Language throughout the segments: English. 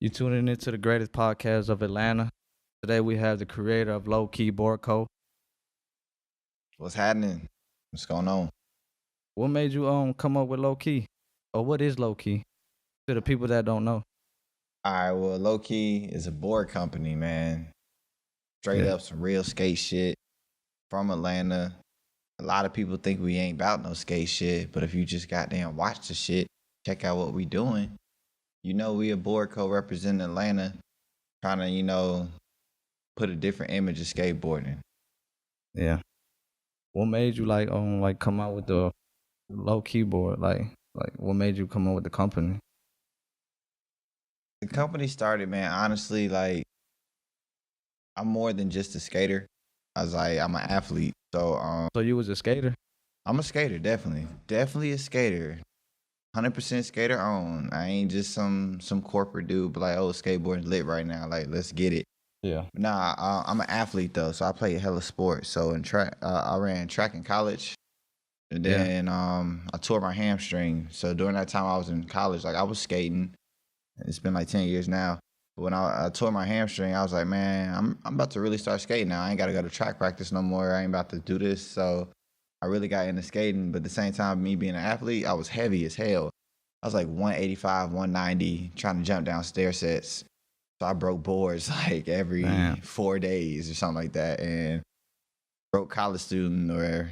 You tuning into the greatest podcast of Atlanta. Today we have the creator of Lowkii Board Co. What's happening? What's going on? What made you come up with Lowkii? Or what is Lowkii? To the people that don't know. All right, well, Lowkii is a board company, man. Straight Yeah. up some real skate shit from Atlanta. A lot of people think we ain't about no skate shit, but if you just goddamn watch the shit, check out what we doing. You know we a board co representing Atlanta, trying to, put a different image of skateboarding. Yeah. What made you come out with the Lowkii board? Like what made you come up with the company? The company started, man, honestly, like I'm more than just a skater. I'm an athlete. So you was a skater? I'm a skater, definitely. Definitely a skater. 100% skater on. I ain't just some corporate dude, but like, oh, skateboarding lit right now. Like, let's get it. Yeah. Nah, I'm an athlete though, so I play hella sports. So in track, I ran track in college, and then I tore my hamstring. So during that time I was in college, like I was skating. It's been like 10 years now. But when I tore my hamstring, I was like, man, I'm about to really start skating now. I ain't got to go to track practice no more. I ain't about to do this. So I really got into skating. But at the same time, me being an athlete, I was heavy as hell. I was like 185, 190, trying to jump down stair sets. So I broke boards like every 4 days or something like that. And broke college student or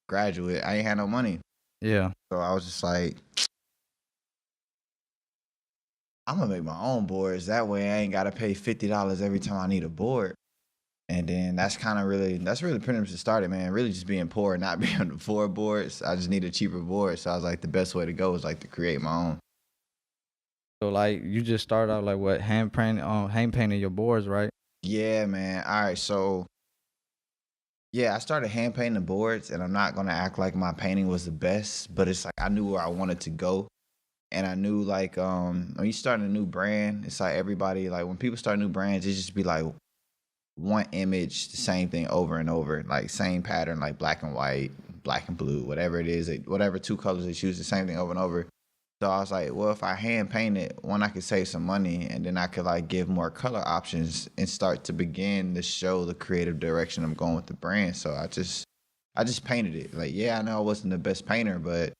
graduate. I ain't had no money. Yeah. So I was just like, I'm gonna make my own boards. That way I ain't gotta pay $50 every time I need a board. And then that's really pretty much the started, man. Really just being poor, not being able to afford boards. I just need a cheaper board. So I was like, the best way to go is like to create my own. So like you just started out like what, hand painting your boards, right? Yeah, man. All right, so yeah, I started hand painting the boards, and I'm not gonna act like my painting was the best, but it's like I knew where I wanted to go. And I knew like when you start a new brand, it's like everybody, like when people start new brands, it just be like one image, the same thing over and over, like same pattern, like black and white, black and blue, whatever it is, whatever two colors they choose, the same thing over and over. So I was like, well, if I hand paint it, one, I could save some money, and then I could like give more color options and start to begin to show the creative direction I'm going with the brand. So I just painted it. Like, yeah, I know I wasn't the best painter, but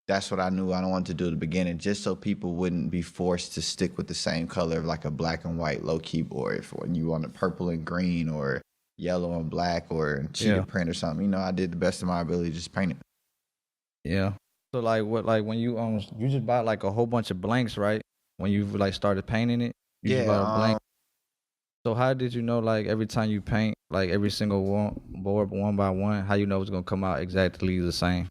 that's what I knew I wanted to do at the beginning, just so people wouldn't be forced to stick with the same color of like a black and white Lowkii board for when you wanted purple and green or yellow and black or cheetah print or something. You know, I did the best of my ability to just paint it. Yeah. So like when you just bought like a whole bunch of blanks, right? When you like started painting it, you just bought a blank. So how did you know like every time you paint like every single board one by one, how you know it's gonna come out exactly the same?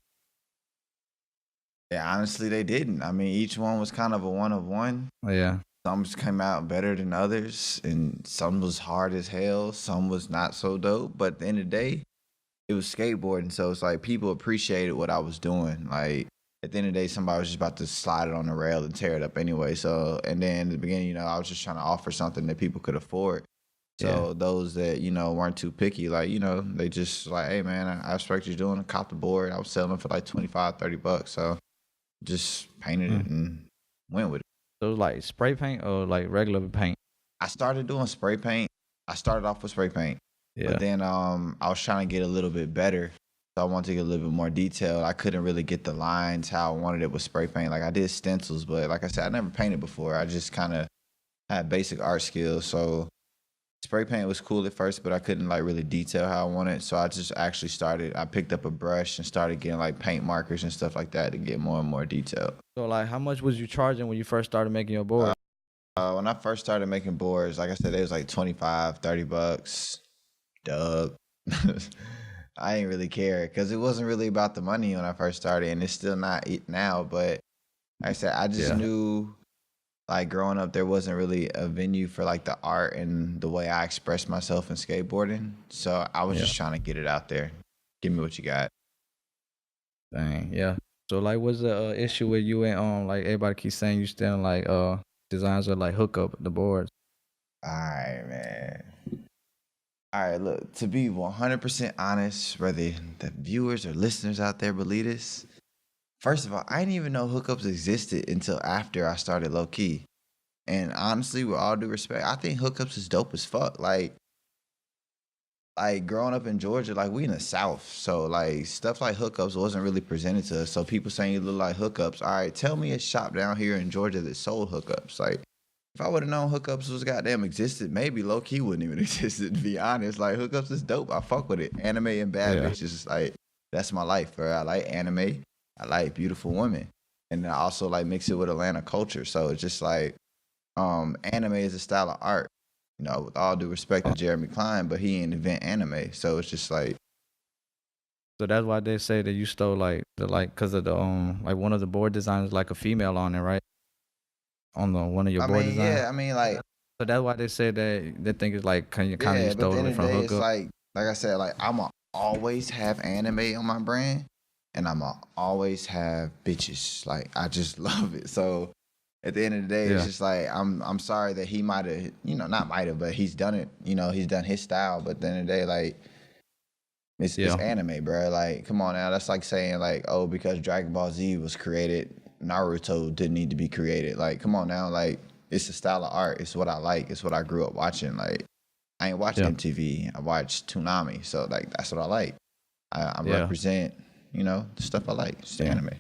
Yeah, honestly, they didn't. I mean, each one was kind of a one of one. Yeah. Some just came out better than others, and some was hard as hell. Some was not so dope. But at the end of the day, it was skateboarding, so it's like people appreciated what I was doing. Like at the end of the day, somebody was just about to slide it on the rail and tear it up anyway. So, and then in the beginning, I was just trying to offer something that people could afford. So those that, weren't too picky, like, they just like, hey man, I respect what you're doing. I copped the board. I was selling for like $25, $30. So just painted it and went with it. So it was like spray paint or like regular paint? I started doing spray paint. I started off with spray paint. Yeah. But then I was trying to get a little bit better. So I wanted to get a little bit more detailed. I couldn't really get the lines how I wanted it with spray paint. Like I did stencils, but like I said, I never painted before. I just kind of had basic art skills. So spray paint was cool at first, but I couldn't like really detail how I wanted. So I just actually I picked up a brush and started getting like paint markers and stuff like that to get more and more detail. So like how much was you charging when you first started making your board? When I first started making boards, like I said, it was like $25, $30. Dub. I ain't really care because it wasn't really about the money when I first started, and it's still not it now. But like I said, I just knew like growing up, there wasn't really a venue for like the art and the way I expressed myself in skateboarding. So I was just trying to get it out there. Give me what you got. Dang, yeah. So like, what's the issue with you and like everybody keeps saying you still like designs or like hook up the boards? All right, man. All right, look, to be 100% honest, whether the viewers or listeners out there believe this, first of all, I didn't even know hookups existed until after I started Lowkii. And honestly, with all due respect, I think hookups is dope as fuck. Like growing up in Georgia, like we in the South, so like stuff like hookups wasn't really presented to us. So people saying you look like hookups. All right, tell me a shop down here in Georgia that sold hookups. Like if I would have known hookups was goddamn existed, maybe Lowkii wouldn't even exist. To be honest, like hookups is dope. I fuck with it. Anime and bad bitches, like that's my life, bro. I like anime. I like beautiful women, and then I also like mix it with Atlanta culture. So it's just like anime is a style of art. You know, with all due respect to Jeremy Klein, but he ain't invent anime, so it's just like. So that's why they say that you stole like because of the like one of the board designs like a female on it, right? On the one of your board designs. Yeah, I mean, like. So that's why they say that they think it's like kind of you Yeah, but at the stole end it of the from day, it's hookup. like I said, like I'ma always have anime on my brand, and I'ma always have bitches. Like I just love it. So at the end of the day, it's just like I'm sorry that he might have, not might have, but he's done it. He's done his style. But at the end of the day, like it's anime, bro. Like come on now, that's like saying like, oh, because Dragon Ball Z was created, Naruto didn't need to be created. Like come on now, like it's a style of art. It's what I like. It's what I grew up watching. Like I ain't watched MTV. I watched Toonami. So like that's what I like. I represent, the stuff I like. It's the anime.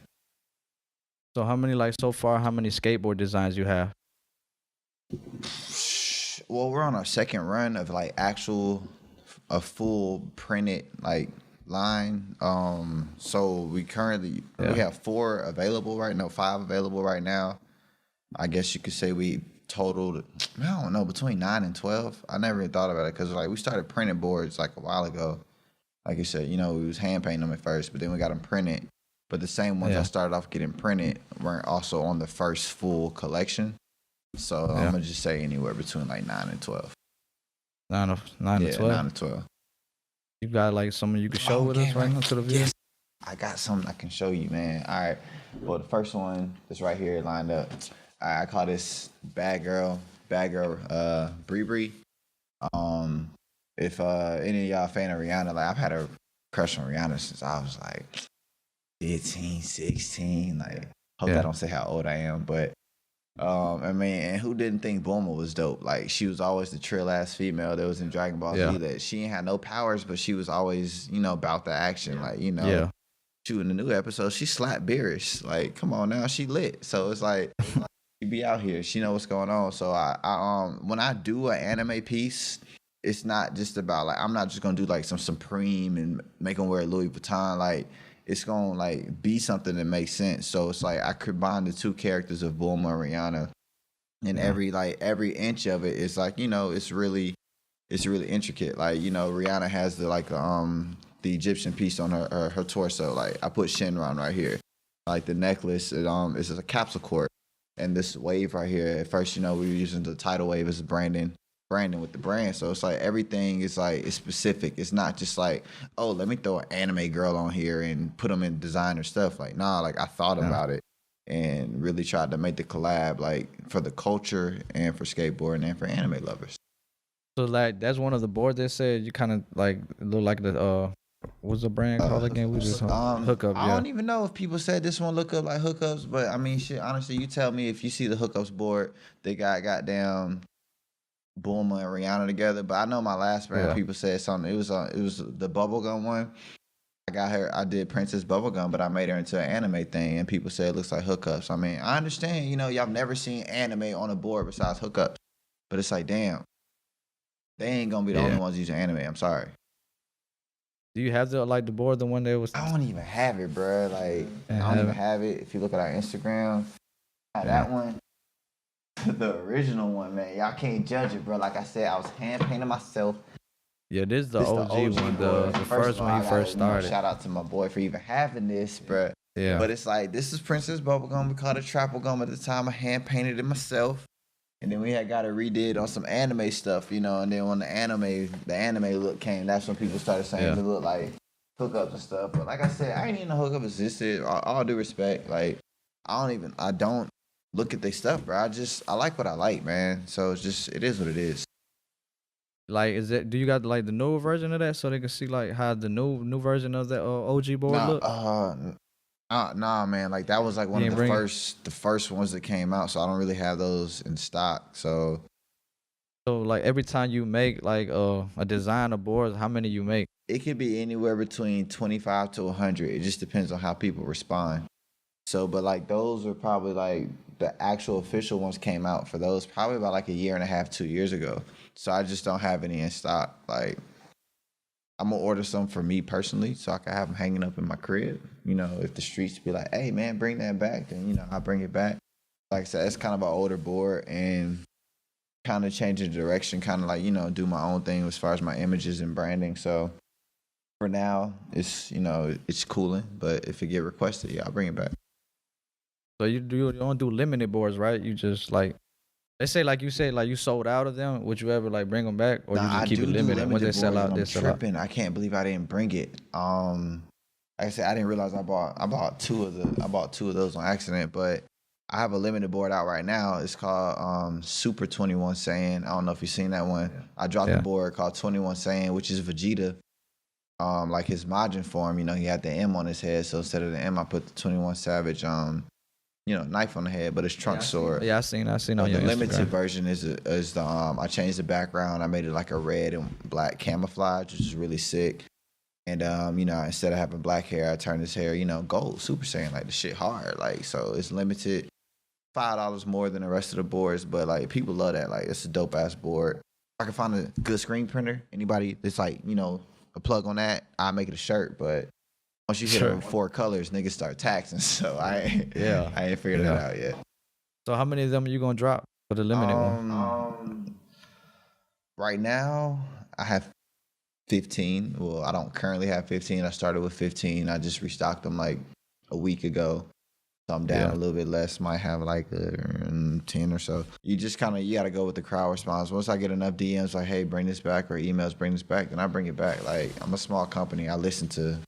So how many so far? How many skateboard designs you have? Well, we're on our second run of like a full printed like line. So we currently we have 4 available right now, 5 available right now. I guess you could say we totaled, I don't know, between 9 and 12. I never even thought about it because like we started printing boards like a while ago. Like you said, we was hand painting them at first, but then we got them printed. But the same ones I started off getting printed weren't also on the first full collection. So I'm gonna just say anywhere between like 9 and 12. 9 to 12. 9 to 12. You got like something you can show with us right now to the view? Yes. I got something I can show you, man. All right. Well, the first one is right here lined up. I call this Bad Girl, Bree. If any of y'all fan of Rihanna, like I've had a crush on Rihanna since I was like 15, 16. Like, hope I don't say how old I am, but I mean, and who didn't think Bulma was dope? Like, she was always the trill ass female that was in Dragon Ball Z. That she ain't had no powers, but she was always, about the action. Like, she in the new episode, she slapped Beerus. Like, come on now, she lit. So it's like she be out here. She know what's going on. So I when I do an anime piece, it's not just about like I'm not just gonna do like some Supreme and make them wear Louis Vuitton. Like it's gonna like be something that makes sense. So it's like I combine the 2 characters of Bulma and Rihanna, and every inch of it is like it's really intricate. Like Rihanna has the Egyptian piece on her torso. Like I put Shinron right here. Like the necklace, is a capsule cord, and this wave right here. At first, we were using the tidal wave as branding with the brand. So it's like everything is like it's specific. It's not just like, oh, let me throw an anime girl on here and put them in designer stuff. Like nah, like I thought about it and really tried to make the collab like for the culture and for skateboarding and for anime lovers. So like that's one of the boards that said you kind of like look like the what's the brand called again? We just hookup. I don't even know if people said this one look up like hookups, but I mean shit, honestly, you tell me if you see the hookups board, they got goddamn Bulma and Rihanna together. But I know my last brand people said something. It was the bubblegum one. I did Princess Bubblegum, but I made her into an anime thing, and people said it looks like hookups. I mean, I understand, y'all never seen anime on a board besides hookups, but it's like, damn, they ain't gonna be the only ones using anime. I'm sorry. Do you have the board, the one that was? I don't even have it, bro. Like, I don't even have it. If you look at our Instagram, that one, the original one, man, y'all can't judge it, bro. Like I said, I was hand painting myself. Yeah, this is the OG one, the first one you first started. Shout out to my boy for even having this, bro. Yeah. But it's like, this is Princess Bubblegum. We called it Trapple Gum at the time. I hand painted it myself. And then we had got it redid on some anime stuff, and then when the anime look came, that's when people started saying it looked like hookups and stuff. But like I said, I ain't even know hookup existed. All due respect, like I don't look at their stuff, bro. I like what I like, man. So it is what it is. Like, do you got like the new version of that so they can see like how the new version of that OG board look? Nah, man. Like that was like one You of ain't bring it? the first ones that came out. So I don't really have those in stock. So So like every time you make like a design of boards, how many you make? it could be anywhere between 25 to 100. It just depends on how people respond. So, but like those are probably like the actual official ones came out for those probably about like a year and a half, 2 years ago. So I just don't have any in stock. Like I'm gonna order some for me personally, so I can have them hanging up in my crib. You know, if the streets be like, "Hey, man, bring that back," then I bring it back. Like I said, it's kind of an older board and kind of changing the direction, kind of like do my own thing as far as my images and branding. So for now, it's it's cooling, but if it get requested, yeah, I'll bring it back. So you don't do limited boards, right? You just like they say like you said like you sold out of them. Would you ever like bring them back, or Nah, you just I keep it do limited? When they limited sell boards, and out, I'm they sell out. tripping. I can't believe I didn't bring it. Like I said, I didn't realize I bought two of those on accident, but I have a limited board out right now. It's called Super 21 Saiyan. I don't know if you've seen that one. Yeah. I dropped a Yeah. board called 21 Saiyan, which is Vegeta. Like his Majin form, he had the M on his head, so instead of the M, I put the 21 Savage knife on the head, but it's Trunk sword. Yeah, I seen on The your limited Instagram. version is the I changed the background. I made it like a red and black camouflage, which is really sick. And instead of having black hair, I turned his hair, gold, Super Saiyan, like the shit hard. Like so it's limited. $5 more than the rest of the boards, but like people love that. Like it's a dope ass board. If I can find a good screen printer, anybody that's like, a plug on that, I'll make it a shirt. But once you hit Sure. them 4 colors, niggas start taxing. So Yeah. I ain't figured that Yeah. out yet. So how many of them are you gonna drop for the limited one? Right now, I have 15. Well, I don't currently have 15. I started with 15. I just restocked them like a week ago. So I'm down Yeah. a little bit less. Might have like 10 or so. You just you got to go with the crowd response. Once I get enough DMs like, hey, bring this back, or emails, bring this back, then I bring it back. Like, I'm a small company. I listen to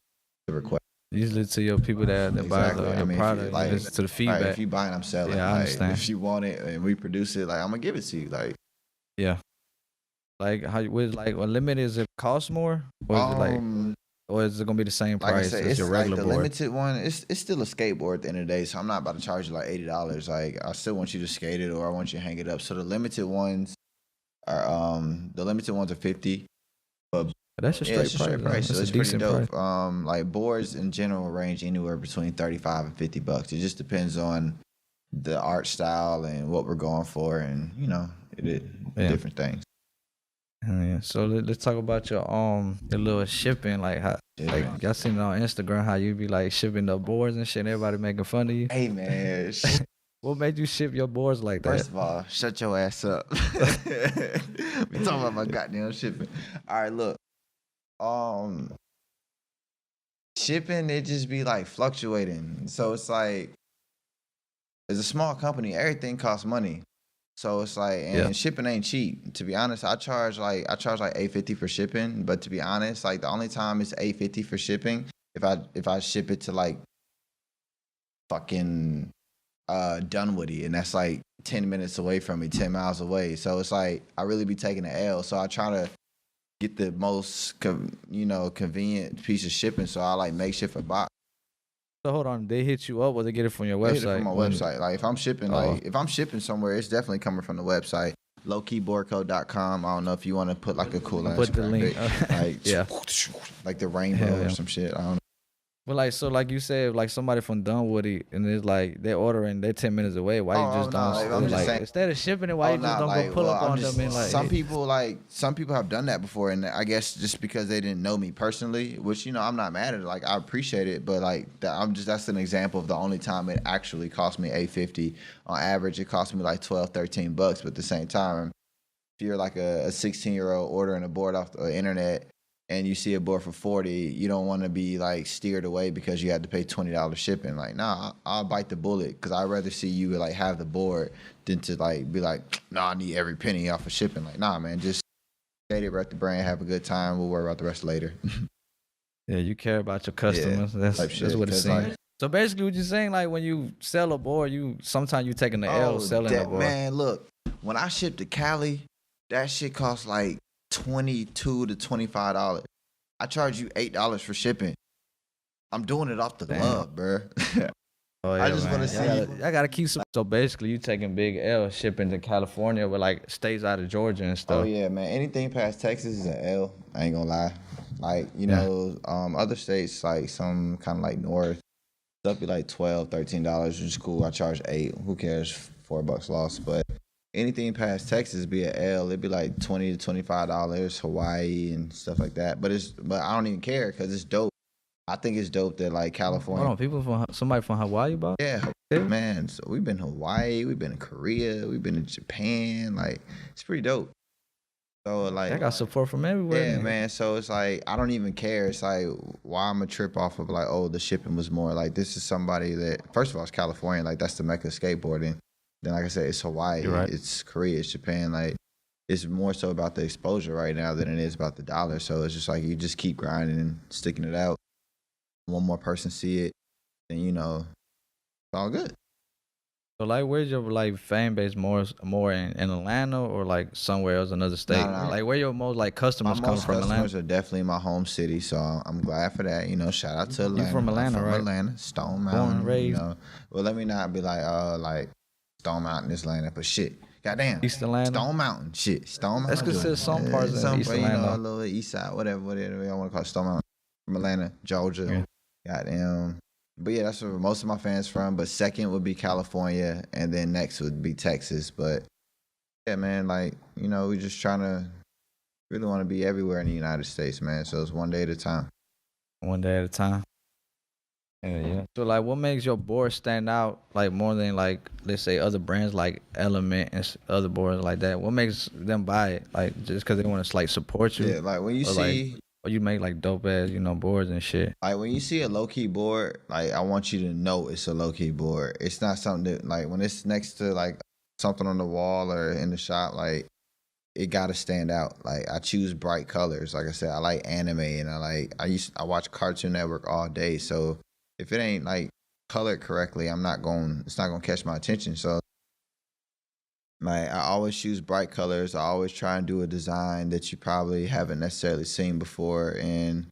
the request. Usually to your people that buy Exactly. your I mean, product, if you, like, you listen to the right, feedback. if you buy it, I'm selling. Yeah, I Like, understand. if you want it and we produce it, like, I'm going to give it to you. Like, Yeah. Like how with like unlimited, is it cost more, or is it like, or is it gonna be the same like I price said, as it's your like regular the board? limited one. It's still a skateboard at the end of the day, so I'm not about to charge you like $80. Like I still want you to skate it, or I want you to hang it up. So the limited ones are 50. But That's a yeah, straight it's a price. straight Though. price, so That's a it's pretty decent dope. price. Like boards in general range anywhere between $35 and $50. It just depends on the art style and what we're going for, and Yeah. different things. Yeah. So let's talk about your little shipping. Like how, like Shipping. y'all seen it on Instagram how you be like shipping the boards and shit. And everybody making fun of you. Hey man, What made you ship your boards like that? first of all, shut your ass up. We talking about my goddamn shipping. All right, look. Shipping, it just be like fluctuating. So it's like, as a small company, everything costs money. So it's like, Yeah. and shipping ain't cheap. To be honest, I charge like $850 for shipping. But to be honest, like the only time it's $850 for shipping, if I ship it to like fucking Dunwoody, and that's like 10 minutes away from me, 10 miles away. So it's like I really be taking the L. So I try to get the most convenient piece of shipping. So I like makeshift a box. So hold on, they hit you up or they get it from your I website? hit it from my website. Like if I'm shipping, if I'm shipping somewhere, it's definitely coming from the website. Lowkeyboardco.com. I don't know if you want to put like a cool ass Put the link. graphic, like Yeah. like the rainbow Hell yeah. or some shit. I don't know. But like, so like you said, like somebody from Dunwoody, and it's like they're ordering, they're 10 minutes away. Why you just no, don't? I'm just like saying. instead of shipping it, why you just don't go pull up on them and like? Some people have done that before, and I guess just because they didn't know me personally, which I'm not mad at it. Like I appreciate it, but like that's an example of the only time it actually cost me $850. On average, it cost me like $12-13. But at the same time, if you're like a 16-year-old ordering a board off the internet and you see a board for 40, you don't want to be like steered away because you had to pay $20 shipping. Like, nah, I'll bite the bullet because I'd rather see you like have the board than to like be like, nah, I need every penny off of shipping. Like, nah, man, just skate it, rep the brand, have a good time. We'll worry about the rest later. Yeah, you care about your customers. That's what it seems. Like, so basically, what you're saying, like when you sell a board, sometimes you taking the L selling the board. Man, look, when I ship to Cali, that shit costs like $22 to $25. I charge you $8 for shipping. I'm doing it off the Damn. glove, bro. Oh yeah, I just man. want to see. I gotta keep some. So basically, you taking big L shipping to California with like states out of Georgia and stuff. Oh yeah, man. Anything past Texas is an L. I ain't gonna lie. Like, Yeah. other states like some kind of like north, stuff be like $12, $13, which is cool. I charge $8. Who cares? $4 loss. But anything past Texas be an L. It'd be like $20 to $25, Hawaii and stuff like that. But I don't even care because it's dope. I think it's dope that like California. Hold on, somebody from Hawaii, bro? Yeah, man. So we've been to Hawaii, we've been to Korea, we've been to Japan. Like, it's pretty dope. So like, I got support from everywhere. yeah, man. So it's like I don't even care. It's like why I'm a trip off of like, oh, the shipping was more. Like, this is somebody that first of all, it's California. Like, that's the mecca of skateboarding. Then like I said, it's Hawaii, You're right. It's Korea, it's Japan. Like, it's more so about the exposure right now than it is about the dollar. So it's just like you just keep grinding and sticking it out. One more person see it, and it's all good. So like, where's your like fan base more in Atlanta or like somewhere else, another state? No. Like, where your most like customers come from? Customers Atlanta? are definitely my home city, so I'm glad for that. Shout out to Atlanta. You from Atlanta, I'm from right? Atlanta, Stone Born Mountain. and raised. Well, let me not be like Stone Mountain is Atlanta, but shit, goddamn, East Atlanta. Stone Mountain, shit, Stone Mountain. That's considered some parts of East a Atlanta. little East Side, whatever I want to call it, Stone Mountain. From Atlanta, Georgia. Yeah. Goddamn. But yeah, that's where most of my fans from. But second would be California, and then next would be Texas. But yeah, man, like, we just trying to really want to be everywhere in the United States, man. So it's one day at a time. One day at a time. Yeah. So like, what makes your board stand out like more than like, let's say, other brands like Element and other boards like that? What makes them buy it? Like, just because they want to like support you? Yeah, like when you see. Or you make like dope ass, boards and shit. Like when you see a Lowkii board, like I want you to know it's a Lowkii board. It's not something that like when it's next to like something on the wall or in the shop, like it gotta stand out. Like I choose bright colors. Like I said, I like anime and I watch Cartoon Network all day. So if it ain't like colored correctly, it's not gonna catch my attention. So like I always choose bright colors. I always try and do a design that you probably haven't necessarily seen before, and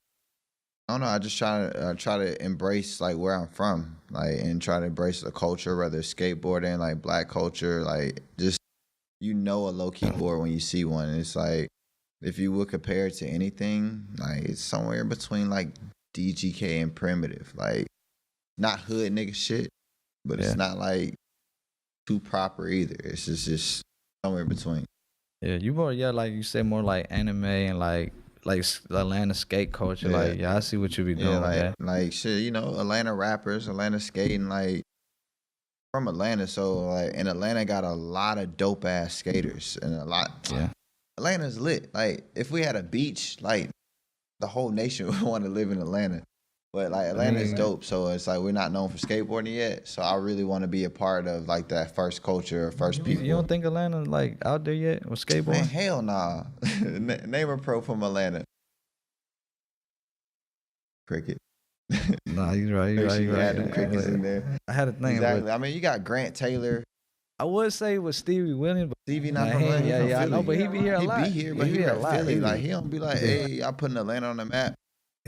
I don't know. I just try to embrace like where I'm from, like, and try to embrace the culture, whether it's skateboarding, like black culture, like just a Lowkii board when you see one. It's like if you would compare it to anything, like it's somewhere between like DGK and Primitive, like not hood nigga shit, but it's not like too proper either. It's just somewhere in between. Yeah, you more like you said, more like anime and like Atlanta skate culture. Yeah. I see what you be doing. Like shit, Atlanta rappers, Atlanta skating, like from Atlanta. So like, and Atlanta got a lot of dope ass skaters and a lot. Yeah, Atlanta's lit. Like if we had a beach, like the whole nation would want to live in Atlanta. But like Atlanta's dope, so it's like we're not known for skateboarding yet. So I really want to be a part of like that first culture, first people. You don't think Atlanta like out there yet with skateboarding? Man, hell nah. Name a pro from Atlanta. Cricket. Nah, you're right. You had them crickets in there. I had a thing. Exactly. I mean, you got Grant Taylor. I would say with Stevie Williams, but Stevie not from Atlanta. Yeah, I know, but he be here a lot. He be here, but he be a lot. Philly. Like he don't be like, hey, I put Atlanta on the map.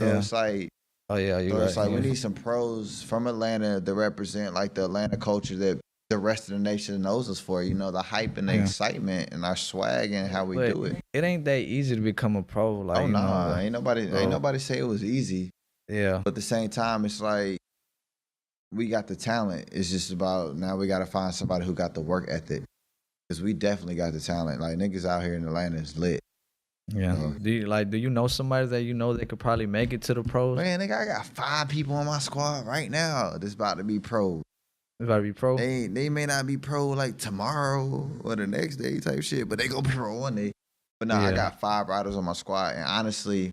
So it's like. Oh yeah, you're right. It's like we need some pros from Atlanta that represent like the Atlanta culture that the rest of the nation knows us for. The hype and the excitement and our swag and how we do it. It ain't that easy to become a pro. Like, ain't nobody say it was easy. Yeah. But at the same time, it's like we got the talent. It's just about now we got to find somebody who got the work ethic, because we definitely got the talent. Like niggas out here in Atlanta is lit. Yeah. Do you know somebody that they could probably make it to the pros? Man, nigga, I got 5 people on my squad right now that's about to be pro. It's about to be pro? They may not be pro like tomorrow or the next day type shit, but they gonna be pro one day. But no, I got 5 riders on my squad, and honestly,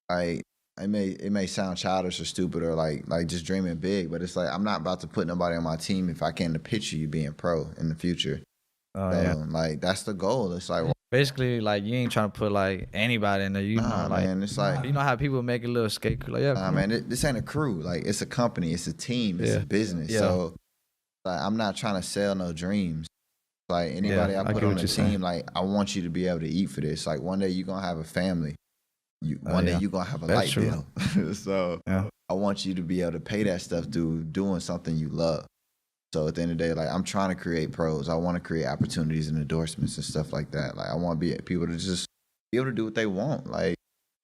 like it may sound childish or stupid or like just dreaming big, but it's like I'm not about to put nobody on my team if I can't picture you being pro in the future. Like that's the goal. It's like basically like you ain't trying to put like anybody in there. Man, it's like how people make a little skate crew. Like, nah, man, this ain't a crew. Like it's a company, it's a team, it's a business. Yeah. So like I'm not trying to sell no dreams. Like anybody I put on the team, like I want you to be able to eat for this. Like one day you're gonna have a family. One day you're gonna have a light bill. So I I want you to be able to pay that stuff through doing something you love. So at the end of the day, like I'm trying to create pros. I want to create opportunities and endorsements and stuff like that. Like I want to be people to just be able to do what they want. Like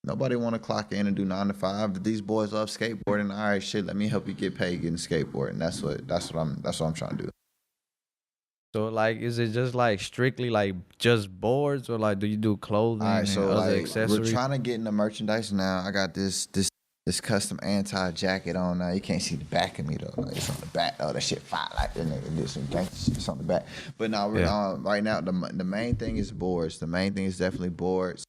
nobody want to clock in and do 9 to 5. But these boys love skateboarding. All right, shit. Let me help you get paid getting skateboarding. That's what I'm trying to do. So like, is it just like strictly like just boards, or like do you do clothing All right, and so other like we're accessories? trying to get into merchandise now. I got this custom anti jacket on now. You can't see the back of me though. Like, it's on the back. Oh, that shit fire like that nigga did some gangster shit on the back. But now we're Yeah. right now the main thing is boards. The main thing is definitely boards.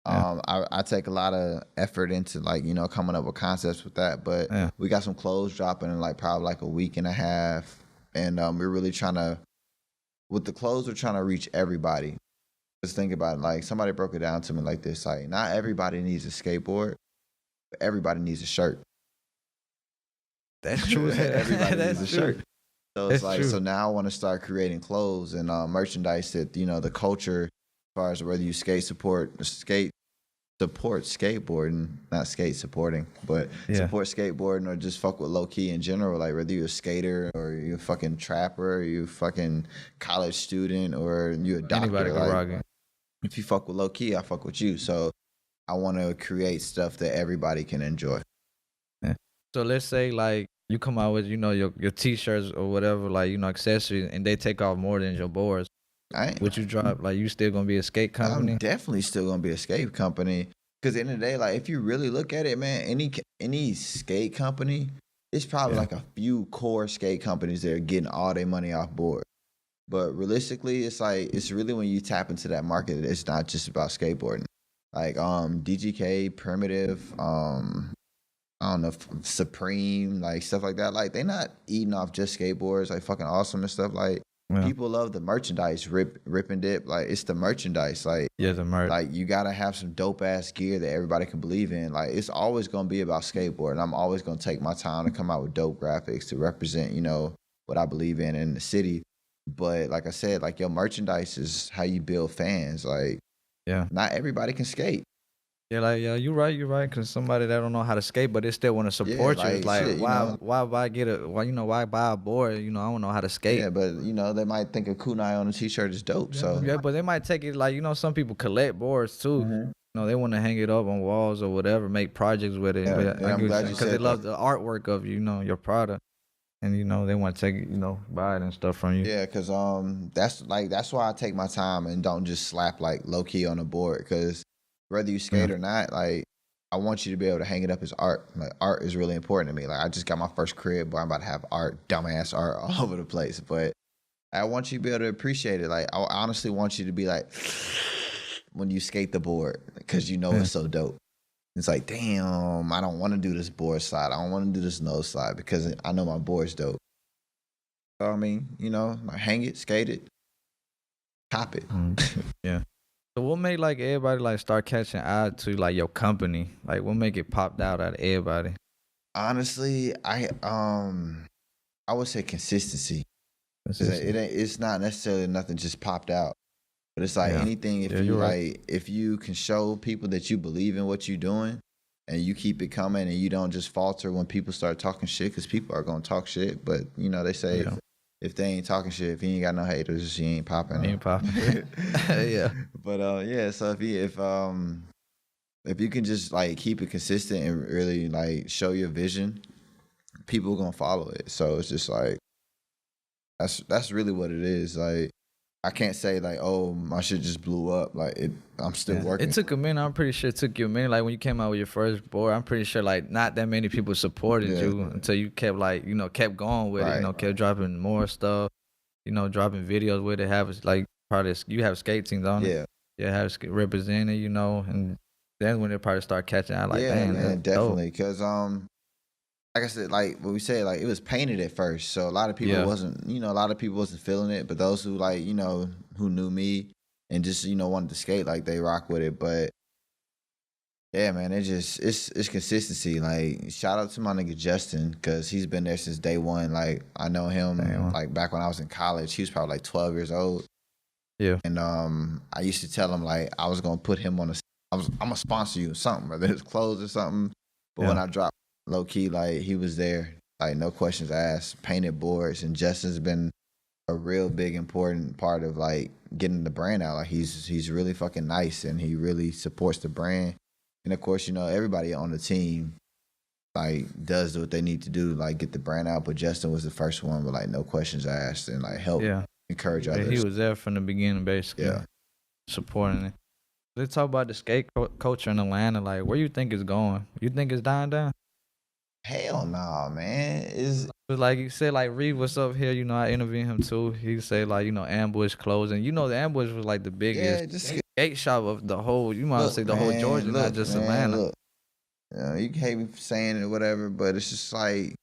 Yeah. I take a lot of effort into like coming up with concepts with that. But Yeah. we got some clothes dropping in like probably like a week and a half, and we're really trying to with the clothes. We're trying to reach everybody. Just think about it. Like somebody broke it down to me like this: like not everybody needs a skateboard, but everybody needs a shirt. That's true. Everybody needs a That's true. shirt. So it's That's like, true. so now I want to start creating clothes and merchandise that the culture, as far as whether you support skateboarding, not skate supporting, but Yeah. support skateboarding or just fuck with Lowkii in general. Like whether you're a skater or you're a fucking trapper, or you a fucking college student, or you a doctor. Anybody can Like rock it. if you fuck with Lowkii, I fuck with you. So I want to create stuff that everybody can enjoy. Yeah. So let's say like you come out with your t-shirts or whatever, like accessories, and they take off more than your boards. Would you drop, like, you still gonna be a skate company? I'm definitely still gonna be a skate company. Cause at the end of the day, like if you really look at it, man, any skate company, it's probably Yeah. like a few core skate companies that are getting all their money off board. But realistically, it's like it's really when you tap into that market, it's not just about skateboarding. Like DGK, Primitive, I don't know, Supreme, like stuff like that. Like they not eating off just skateboards, like fucking awesome and stuff. Like Yeah. people love the merchandise, rip and dip. Like it's the merchandise. Yeah, the merch. Like you gotta have some dope ass gear that everybody can believe in. Like it's always gonna be about skateboarding. I'm always gonna take my time to come out with dope graphics to represent, what I believe in the city. But like I said, like your merchandise is how you build fans. Like Yeah. not everybody can skate. Yeah, like, yeah, you're right. Cause somebody that don't know how to skate, but they still want to support you. like, It's like, shit, why why buy a board? I don't know how to skate. Yeah, but they might think a kunai on a t-shirt is dope. So Yeah, but they might take it like, some people collect boards too. They want to hang it up on walls or whatever, make projects with it. Yeah, But and I'm glad you because they said love that. the artwork of your product, and they want to take it, buy it and stuff from you. Yeah, cause that's why I take my time and don't just slap like Lowkii on the board. Cause whether you skate or not, like I want you to be able to hang it up as art. Like art is really important to me. Like I just got my first crib, but I'm about to have dumbass art all over the place. But I want you to be able to appreciate it. Like I honestly want you to be like when you skate the board, because it's so dope. It's like, damn, I don't want to do this board slide. I don't want to do this nose slide because I know my board's dope. So I mean, like hang it, skate it, cop it. Yeah. So what made like everybody like start catching eye to like your company? Like what make it popped out at everybody? Honestly, I would say consistency. It's not necessarily nothing just popped out, but it's like anything. If you right. if you can show people that you believe in what you're doing, and you keep it coming, and you don't just falter when people start talking shit, because people are gonna talk shit. But they say if they ain't talking shit, if you ain't got no haters, you ain't popping. You ain't popping. Yeah. But yeah, so if you can just like keep it consistent and really like show your vision, people are gonna follow it. So it's just like that's really what it is. Like I can't say like, oh, my shit just blew up. Like I'm still working. It took a minute. I'm pretty sure it took you a minute. Like when you came out with your first board, I'm pretty sure like not that many people supported you until you kept like kept going with it. Kept dropping more stuff. Dropping videos with it. Have like probably you have skate teams on it. Yeah, have represented. And then when they probably start catching out, like, damn, man, definitely. Because like I said, like what we said, like it was painted at first, so a lot of people wasn't, a lot of people wasn't feeling it. But those who like, who knew me and just wanted to skate, like they rock with it. But yeah, man, it's consistency. Like shout out to my nigga Justin, because he's been there since day one. Like I know him like back when I was in college. He was probably like 12 years old. Yeah. And I used to tell him like I was gonna put him on I'm gonna sponsor you something, whether it's clothes or something. But when I drop Lowkii, like he was there, like no questions asked, painted boards, and Justin's been a real big important part of like getting the brand out. Like he's really fucking nice and he really supports the brand. And of course, everybody on the team like does what they need to do, like get the brand out. But Justin was the first one with like no questions asked and like help encourage others. He was there from the beginning, basically, supporting it. Let's talk about the skate culture in Atlanta. Like, where you think it's going? You think it's dying down? Hell no, man. It's like you said, like Reed was up here. I interviewed him too. He said like Ambush closing. The Ambush was like the biggest skate shop of the whole. You might say the whole Georgia, not just Atlanta. Look, you can hate me for saying it or whatever, but it's just like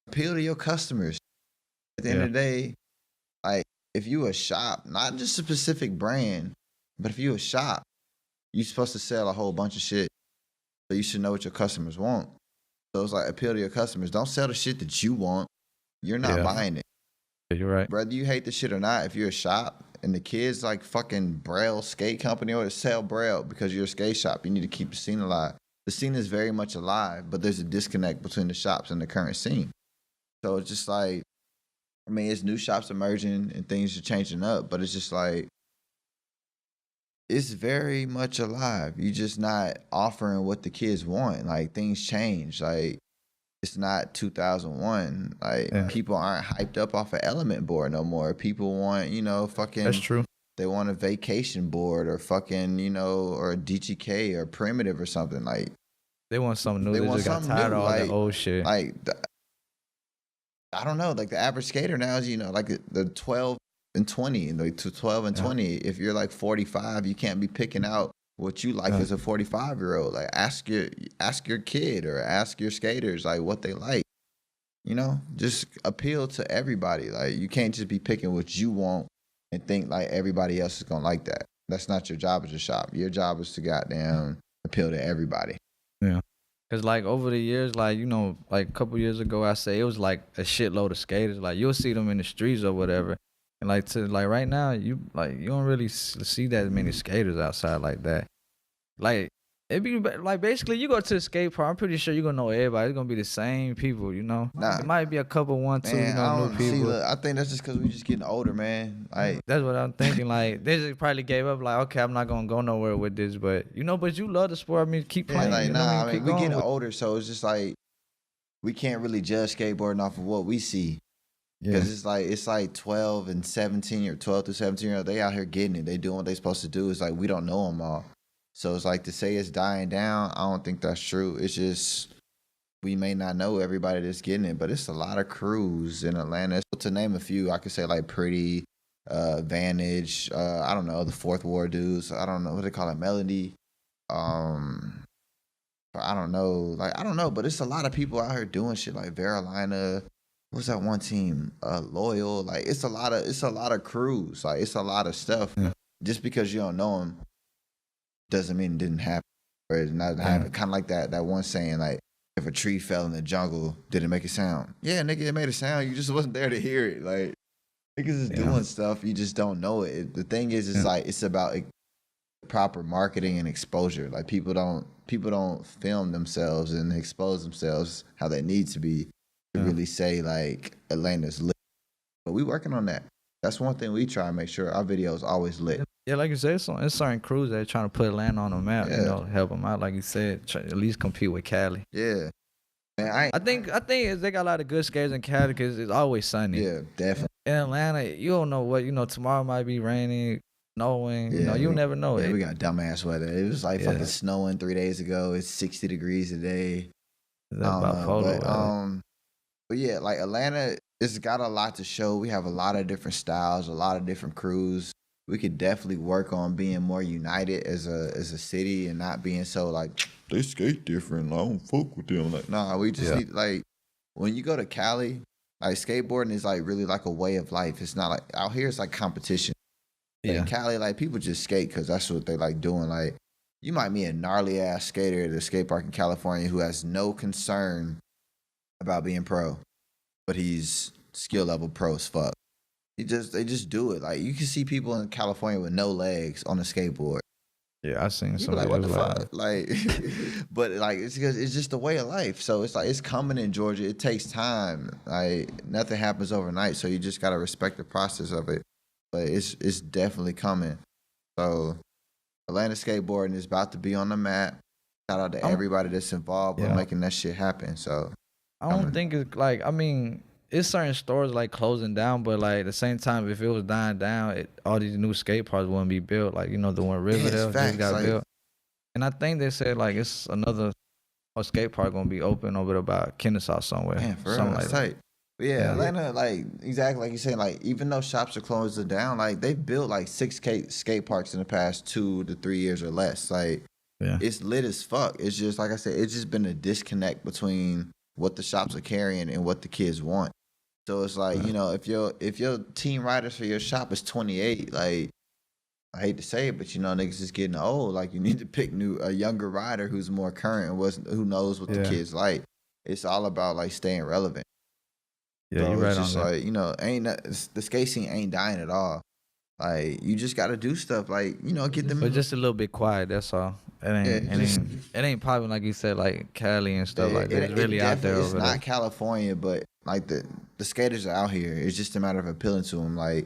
appeal to your customers. At the end of the day, like if you a shop, not just a specific brand, but if you a shop, you're supposed to sell a whole bunch of shit. So you should know what your customers want. So it's like appeal to your customers. Don't sell the shit that you want. You're not buying it. Yeah, you're right. Whether you hate the shit or not, if you're a shop and the kids like fucking Braille Skate Company or sell Braille because you're a skate shop, you need to keep the scene alive. The scene is very much alive, but there's a disconnect between the shops and the current scene. So it's just like, it's new shops emerging and things are changing up, but it's just like, it's very much alive. You're just not offering what the kids want. Like things change. Like it's not 2001. Like people aren't hyped up off an element board no more. People want, fucking. That's true. They want a vacation board or fucking, or a DGK or primitive or something. Like they want something new. They just got tired of all that old shit. Like I don't know. Like the average skater now is, like the 12 and 20, like to 12 and 20. If you're like 45, you can't be picking out what you like as a 45-year-old. Like ask your kid or ask your skaters like what they like. Just appeal to everybody. Like you can't just be picking what you want and think like everybody else is gonna like that. That's not your job as a shop. Your job is to goddamn appeal to everybody. Yeah. Cause like over the years, like like a couple years ago, I say it was like a shitload of skaters. Like you'll see them in the streets or whatever. And like right now, you don't really see that many skaters outside like that. Like it be like basically you go to the skate park, I'm pretty sure you're gonna know everybody. It's gonna be the same people, Nah, it might be a couple, one, two, new people. See, look, I think that's just because we just getting older, man. Like that's what I'm thinking. Like they just probably gave up. Like okay, I'm not gonna go nowhere with this, but but you love the sport. Keep playing. Like we getting older, so it's just like we can't really judge skateboarding off of what we see. Because it's like 12 and 17 or 12 to 17 year old, they out here getting it. They doing what they supposed to do. It's like we don't know them all. So it's like to say it's dying down, I don't think that's true. It's just we may not know everybody that's getting it, but it's a lot of crews in Atlanta. So to name a few, I could say like Pretty, Vantage, I don't know, the Fourth Ward dudes. I don't know what they call it, Melody. I don't know, but it's a lot of people out here doing shit like Verolina. What's that one team? Loyal. Like it's a lot of crews. Like it's a lot of stuff. Yeah. Just because you don't know them doesn't mean it didn't happen or it's not happening. Kind of like that one saying like, if a tree fell in the jungle, did it make a sound? Yeah, nigga, it made a sound. You just wasn't there to hear it. Like niggas is doing stuff, you just don't know it. The thing is, it's like it's about proper marketing and exposure. Like people don't film themselves and expose themselves how they need to be. To really say like Atlanta's lit, but we working on that. That's one thing we try and make sure our videos always lit. Yeah, like you said, it's certain crews that are trying to put Atlanta on the map. Help them out. Like you said, at least compete with Cali. Yeah, man. I think they got a lot of good skaters in Cali because it's always sunny. Yeah, definitely. In Atlanta, you don't know what tomorrow might be raining, snowing. You never know. Yeah, we got dumbass weather. It was like fucking snowing 3 days ago. It's 60 degrees a day. But yeah, like Atlanta, it's got a lot to show. We have a lot of different styles, a lot of different crews. We could definitely work on being more united as a city and not being so like they skate different. I don't fuck with them. Like, nah, we just need like when you go to Cali, like skateboarding is like really like a way of life. It's not like out here. It's like competition. Like in Cali, like people just skate because that's what they like doing. Like you might meet a gnarly ass skater at a skate park in California who has no concern about being pro, but he's skill level pro as fuck. They just do it. Like you can see people in California with no legs on a skateboard. Yeah, I seen You be some like, what the videos like that. fuck? Like, but like, it's because it's just the way of life. So it's like it's coming in Georgia. It takes time. Like nothing happens overnight. So you just gotta respect the process of it. But it's definitely coming. So Atlanta skateboarding is about to be on the map. Shout out to I'm everybody that's involved with yeah. making that shit happen. So I don't coming. think it's like I mean, it's certain stores like closing down, but like at the same time, if it was dying down, all these new skate parks wouldn't be built. Like the one Yeah, it's Riverdale just facts. got Like built, and I think they said like it's another skate park gonna be open over about Kennesaw somewhere, man, for real, something that's like that. tight. But yeah, Yeah, Atlanta, like exactly like you saying, like even though shops are closing down, like they've built like six skate parks in the past 2 to 3 years or less. Like yeah, it's lit as fuck. It's just like I said, it's just been a disconnect between what the shops are carrying and what the kids want. So it's like, yeah. if your team riders for your shop is 28, like I hate to say it, but niggas is getting old. Like you need to pick a younger rider who's more current and who knows what the Yeah. kids like. It's all about like staying relevant. Yeah, you're So it's right on just that. like, the skate scene ain't dying at all. Like you just gotta do stuff like, get them. But just a little bit quiet. That's all. Yeah, It ain't popping like you said, like Cali and stuff yeah, like that. It's it really out there definitely it's over there. not California, but like the skaters are out here. It's just a matter of appealing to them. Like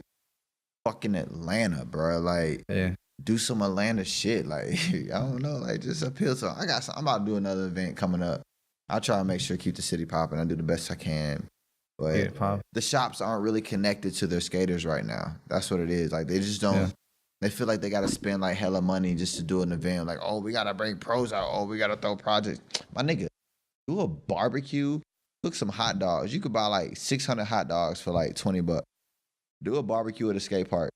fucking Atlanta, bro. Like Yeah, do some Atlanta shit. Like I don't know, like just appeal to 'em. I'm about to do another event coming up. I'll try to make sure to keep the city popping. I do the best I can. get But it pop. the shops aren't really connected to their skaters right now. That's what it is. Like they just don't. Yeah. They feel like they gotta spend like hella money just to do an event. Like, oh, we gotta bring pros out. Oh, we gotta throw projects. My nigga, do a barbecue. Cook some hot dogs. You could buy like 600 hot dogs for like $20. Do a barbecue at a skate park.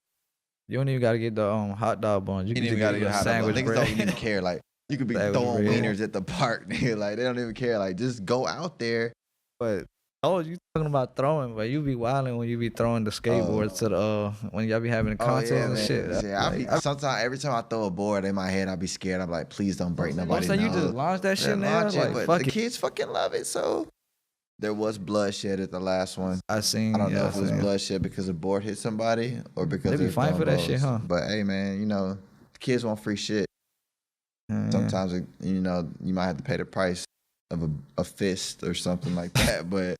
You don't even gotta get the hot dog buns. You You can ain't even just gotta get get a a hot dog. sandwich Niggas bread. don't even care. Like you could be Sandwich throwing bread. wieners at the park, nigga. Like they don't even care. Like just go out there. But you talking about throwing, but you be wilding when you be throwing the skateboards to the when y'all be having the Oh contests yeah, and man. shit. Yeah, sometimes every time I throw a board in my head, I be scared. I'm like, please don't break Once nobody. you just launch that shit in there, Launch it, like but fuck the it. kids fucking love it. So there was bloodshed at the last one. I seen. I don't know Yeah, if it was bloodshed because a board hit somebody or because They be they're fine for throwing that shit, huh? But hey, man, the kids want free shit. Yeah. Sometimes you might have to pay the price of a fist or something like that. But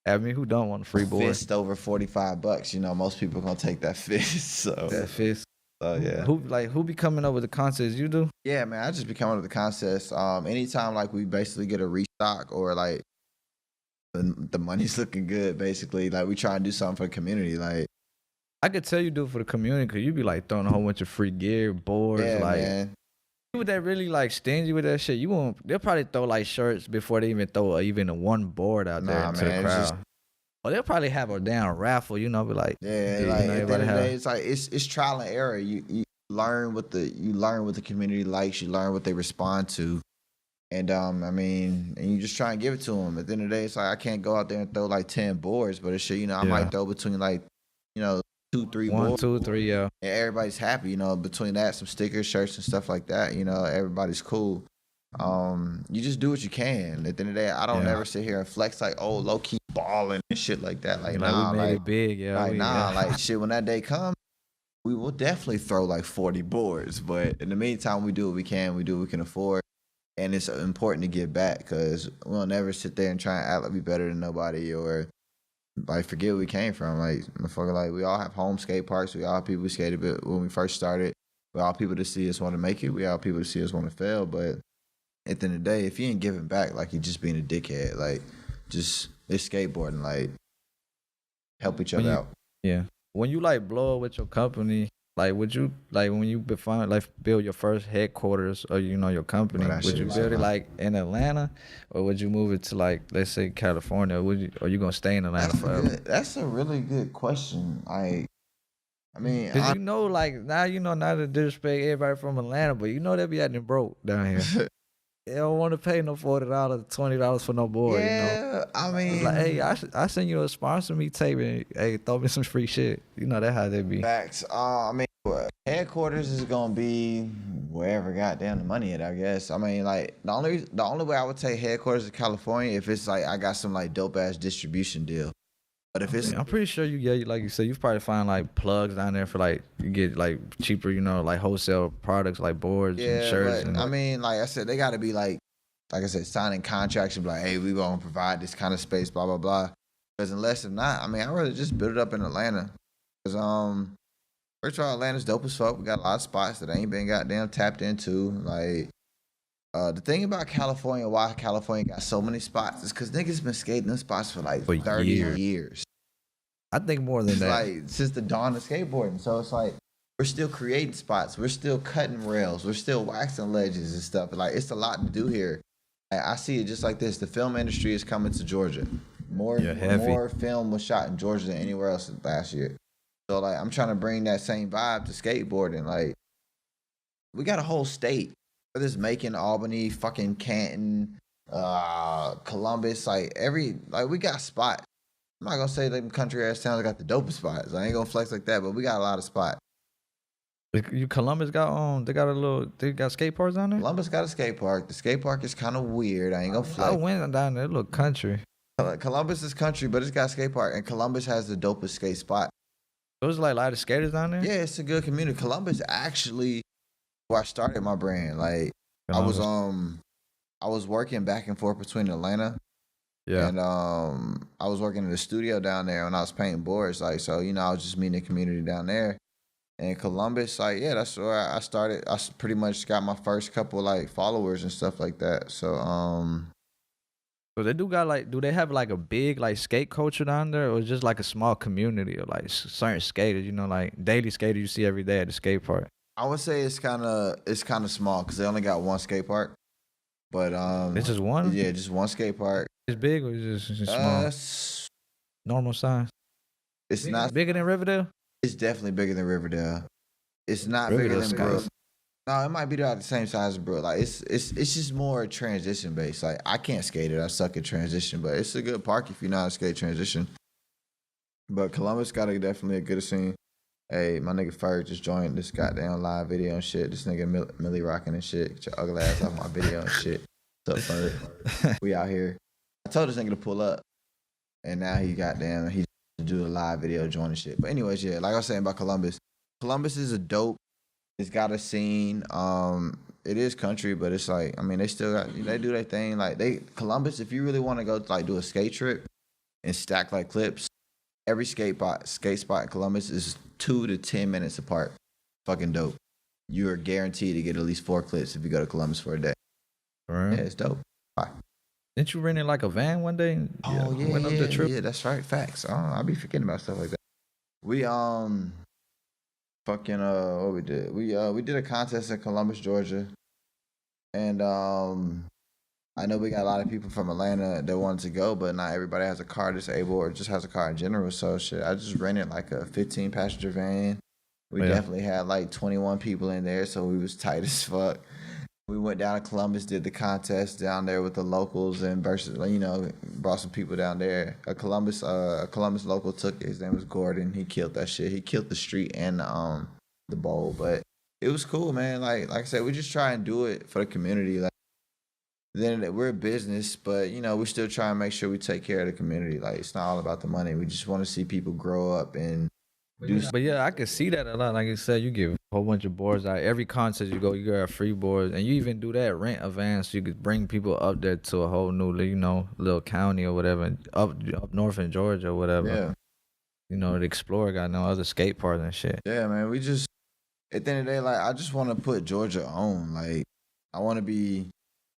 I mean, who don't want a free board? fist over $45. Most people gonna take that fist. So That fist. yeah. Who be coming up with the contests? You do? Yeah, man, I just be coming up with the concepts. Anytime like we basically get a restock or like the money's looking good, basically, like we try and do something for the community. Like, I could tell you do it for the community because you be like throwing a whole bunch of free gear, boards, yeah, like man. people that really like stingy with that shit. You won't. They'll probably throw like shirts before they even throw even a one board out there Nah, to man, the it's crowd. just Or they'll probably have a damn raffle, be like, yeah, like at the end of the day, it's like it's trial and error. You learn what the community likes. You learn what they respond to. And and you just try and give it to them. At the end of the day, it's like I can't go out there and throw like 10 boards, but it's shit, I might throw between like, 2-3 1, boards. 2, 3, yeah. And everybody's happy, between that, some stickers, shirts and stuff like that, everybody's cool. You just do what you can. At the end of the day, I don't ever sit here and flex like, oh, Lowkii balling and shit like that. Like, nah, we made like, it big, yeah. like, nah, like shit, when that day comes, we will definitely throw like 40 boards. But in the meantime, we do what we can. We do what we can afford. And it's important to give back because we'll never sit there and try and act like we better than nobody or like forget where we came from. Like, motherfucker, like we all have home skate parks. We all have people who skated but when we first started. We all people to see us want to make it. We all people to see us want to fail. But at the end of the day, if you ain't giving back, like you're just being a dickhead. Like, just it's skateboarding. Like, help each other out. Yeah. When you like blow up with your company, like would you like when you build your first headquarters or your company, would you build it like in Atlanta or would you move it to like let's say California? Or you gonna stay in Atlanta forever? That's a really good question. I mean, Cause like now not to disrespect everybody from Atlanta, but they be acting broke down here. They don't want to pay no $40, $20 for no board. Yeah, I mean, it's like, hey, I send you a sponsor me tape and hey, throw me some free shit. That's how they be. Facts. I mean, headquarters is gonna be wherever goddamn the money at. I guess. I mean, like the only way I would take headquarters to California if it's like I got some like dope ass distribution deal. But if it's I'm pretty sure you get, like you said, you probably find like plugs down there for like you get like cheaper, like wholesale products like boards and yeah, shirts but and I mean, like I said, they got to be like I said, signing contracts and be like, hey, we gonna provide this kind of space, blah blah blah. Because unless if not, I mean, I'd rather just build it up in Atlanta. Because first of all, Atlanta's dope as fuck. We got a lot of spots that ain't been goddamn tapped into. Like the thing about California, why California got so many spots, is because niggas been skating them spots for like for 30 years. years. I think more than It's that. like since the dawn of skateboarding. So it's like we're still creating spots. We're still cutting rails. We're still waxing ledges and stuff. Like it's a lot to do here. I see it just like this. The film industry is coming to Georgia. More film was shot in Georgia than anywhere else last year. So like I'm trying to bring that same vibe to skateboarding. Like we got a whole state. Whether it's Macon, Albany, fucking Canton, Columbus, like we got spots. I'm not gonna say them country ass towns got the dopest spots. I ain't gonna flex like that, but we got a lot of spots. Columbus got they got skate parks down there. Columbus got a skate park. The skate park is kind of weird. I ain't gonna flex. I went down there, look country. Columbus is country, but it's got a skate park, and Columbus has the dopest skate spot. Those like a lot of skaters down there. Yeah, it's a good community. Columbus actually, where I started my brand. Like Columbus. I was working back and forth between Atlanta. Yeah. And I was working in the studio down there when I was painting boards. Like so, I was just meeting the community down there. And Columbus, like, yeah, that's where I started. I pretty much got my first couple like followers and stuff like that. So So they do they have like a big like skate culture down there, or just like a small community of like certain skaters, like daily skaters you see every day at the skate park? I would say it's kind of small because they only got one skate park. But it's just one. Yeah, just one skate park. It's big or it's just small? Normal size. It's not bigger than Riverdale. It's definitely bigger than Riverdale. It's not bigger than Brook. No, it might be about the same size as Brook. Like it's just more transition based. Like I can't skate it. I suck at transition, but it's a good park if you know how to skate transition. But Columbus got definitely a good scene. Hey, my nigga Ferg just joined this goddamn live video and shit. This nigga Millie rocking and shit. Get your ugly ass off my video and shit. What's up, Ferg? We out here. I told this nigga to pull up, and now he to do a live video joining shit. But anyways, yeah, like I was saying about Columbus. Columbus is a dope. It's got a scene. It is country, but it's like, I mean, they still got, they do their thing. Like Columbus, if you really want to go like do a skate trip and stack like clips, every skate spot in Columbus is 2 to 10 minutes apart. Fucking dope. You are guaranteed to get at least 4 clips if you go to Columbus for a day. Right. Yeah, it's dope. Bye. Didn't you rent in like a van one day? Oh yeah, went up the trip. Yeah, that's right. Facts. I'll be forgetting about stuff like that. We fucking what we did? We did a contest in Columbus, Georgia, and I know we got a lot of people from Atlanta that wanted to go, but not everybody has a car disabled or just has a car in general. So shit, I just rented like a 15-passenger van. We definitely had like 21 people in there, so we was tight as fuck. We went down to Columbus, did the contest down there with the locals, and brought some people down there. A Columbus local took it. His name was Gordon. He killed that shit. He killed the street and the bowl, but it was cool, man. Like I said, we just try and do it for the community. Like then we're a business, but we still try and make sure we take care of the community. Like it's not all about the money. We just want to see people grow up and. But yeah, I can see that a lot. Like I said, you give a whole bunch of boards out. Every contest you go, you got free boards, and you even do that, rent a van, so you could bring people up there to a whole new, little county or whatever, up north in Georgia or whatever. Yeah. To explore, got no other skate parks and shit. Yeah, man. We just at the end of the day, like I just want to put Georgia on. Like I want to be,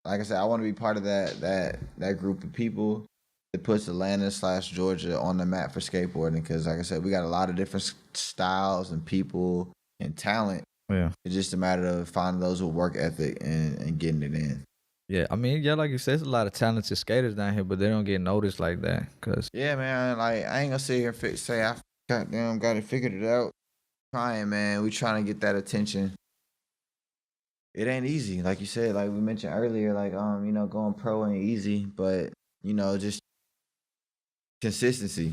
like I said, I want to be part of that group of people. It puts Atlanta/Georgia on the map for skateboarding because, like I said, we got a lot of different styles and people and talent. Yeah. It's just a matter of finding those with work ethic and getting it in. Yeah, I mean, yeah, like you said, there's a lot of talented skaters down here, but they don't get noticed like that. Yeah, man, like I ain't gonna sit here and say I goddamn got it figured it out. Trying, man. We trying to get that attention. It ain't easy, like you said, like we mentioned earlier, like going pro ain't easy, but just consistency.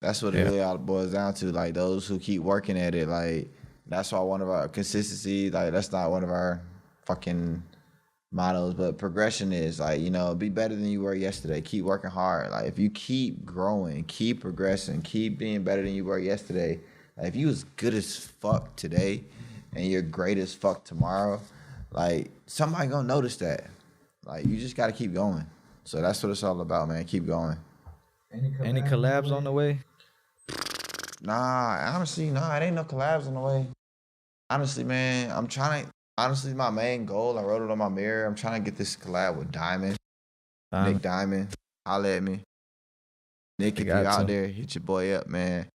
That's what it really all boils down to. Like those who keep working at it, like that's why one of our consistency, like that's not one of our fucking mottos, but progression is like, be better than you were yesterday. Keep working hard. Like if you keep growing, keep progressing, keep being better than you were yesterday. Like if you was good as fuck today and you're great as fuck tomorrow, like somebody gonna notice that. Like you just gotta keep going. So that's what it's all about, man. Keep going. Any collabs on the way? Nah, honestly, it ain't no collabs on the way. Honestly, man, I'm trying to. Honestly, my main goal, I wrote it on my mirror. I'm trying to get this collab with Diamond, Nick Diamond. Holla at me. Nick, if you out there, hit your boy up, man.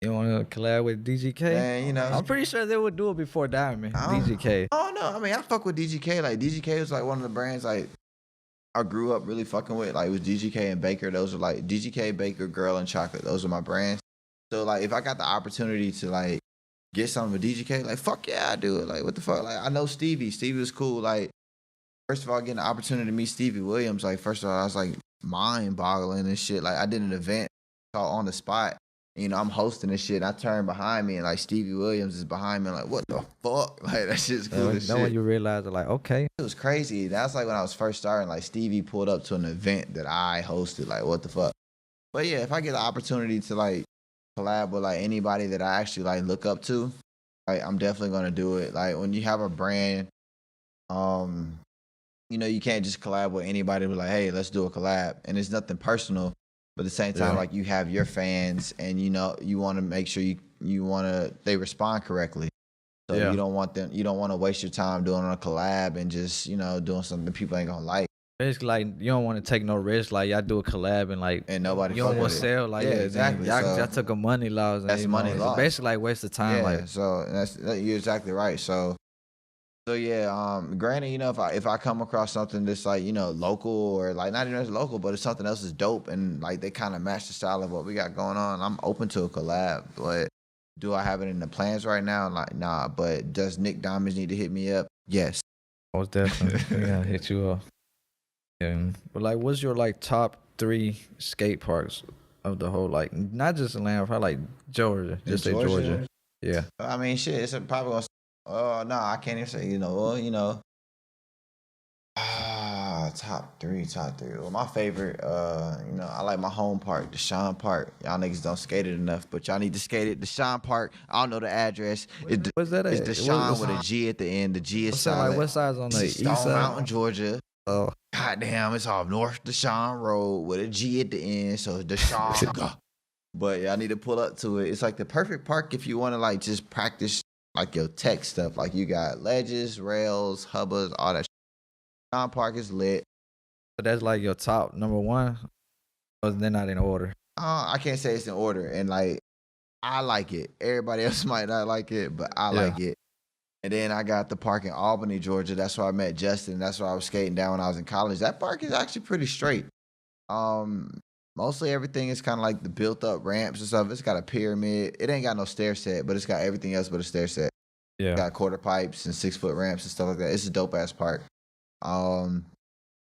You want to collab with DGK? Man, I'm pretty sure they would do it before Diamond. DGK. I don't know. I mean, I fuck with DGK. Like, DGK was like one of the brands like I grew up really fucking with. Like, it was DGK and Baker. Those are like DGK, Baker, Girl, and Chocolate. Those are my brands. So, like, if I got the opportunity to, like, get something with DGK, like, fuck yeah, I do it. Like, what the fuck? Like, I know Stevie. Stevie was cool. Like, first of all, getting the opportunity to meet Stevie Williams, like, first of all, I was, like, mind-boggling and shit. Like, I did an event on the spot. I'm hosting this shit, and I turn behind me, and, like, Stevie Williams is behind me. I'm like, what the fuck? Like, that shit's cool as shit. Then when you realize, like, okay. It was crazy. That's, like, when I was first starting, like, Stevie pulled up to an event that I hosted. Like, what the fuck? But, yeah, if I get the opportunity to, like, collab with, like, anybody that I actually, like, look up to, like, I'm definitely going to do it. Like, when you have a brand, you can't just collab with anybody who's like, hey, let's do a collab. And it's nothing personal. But at the same time, like, you have your fans and, you want to make sure they respond correctly. So you don't want to waste your time doing a collab and just, doing something that people ain't going to like. Basically, like, you don't want to take no risk. Like, y'all do a collab and, like, and nobody you don't want to sell. Like, yeah, exactly. Y'all took a money loss. That's money loss. Basically, like, waste of time. Yeah, like, so you're exactly right. So yeah, granted, if I come across something that's like, local or like not even as local, but it's something else is dope and like they kind of match the style of what we got going on, I'm open to a collab. But do I have it in the plans right now? Like, nah. But does Nick Diamonds need to hit me up? Yes. Most definitely. Yeah, hit you up. But like, what's your like top 3 skate parks of the whole, like, not just Atlanta, probably like Georgia. Just say Georgia. Yeah. I mean, shit, it's probably gonna. Oh no, I can't even say. Top three. Well, my favorite, I like my home park, Deshaun Park. Y'all niggas don't skate it enough, but y'all need to skate it. Deshaun Park. I don't know the address. What's that? It's Deshaun with a G at the end. The G is silent. Like, what side's on the east Stone side? Mountain, Georgia. Oh. Goddamn, it's off North Deshaun Road with a G at the end, so Deshaun. But y'all need to pull up to it. It's like the perfect park if you want to like just practice like your tech stuff. Like you got ledges, rails, hubbas, all that shit. Deshaun Park is lit. So that's like your top number 1? Or they're not in order? I can't say it's in order. And like, I like it. Everybody else might not like it, but I like it. And then I got the park in Albany, Georgia. That's where I met Justin. That's where I was skating down when I was in college. That park is actually pretty straight. Mostly everything is kind of like the built up ramps and stuff. It's got a pyramid. It ain't got no stair set, but it's got everything else but a stair set. Yeah. It got quarter pipes and 6-foot ramps and stuff like that. It's a dope ass park.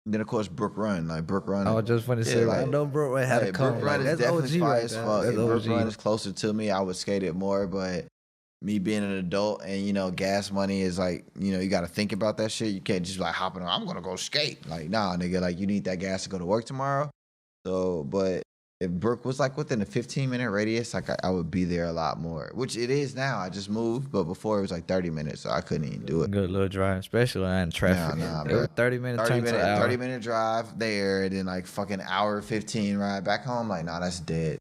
Then of course Brook Run. Like Brook Run. I was just funny to say, like, I know Brook Run had to come. Brook Run is definitely fire as fuck. If Brook Run is closer to me, I would skate it more. But me being an adult and gas money is like, you got to think about that shit. You can't just like hopping on. I'm gonna go skate. Like, nah, nigga. Like, you need that gas to go to work tomorrow. So, but if Brook was like within a 15-minute radius, like I would be there a lot more, which it is now. I just moved, but before it was like 30 minutes, so I couldn't even do it. Good little drive, especially in traffic. Nah, bro. 30-minute drive there, and then like fucking hour 15 ride back home. Like, nah, that's dead.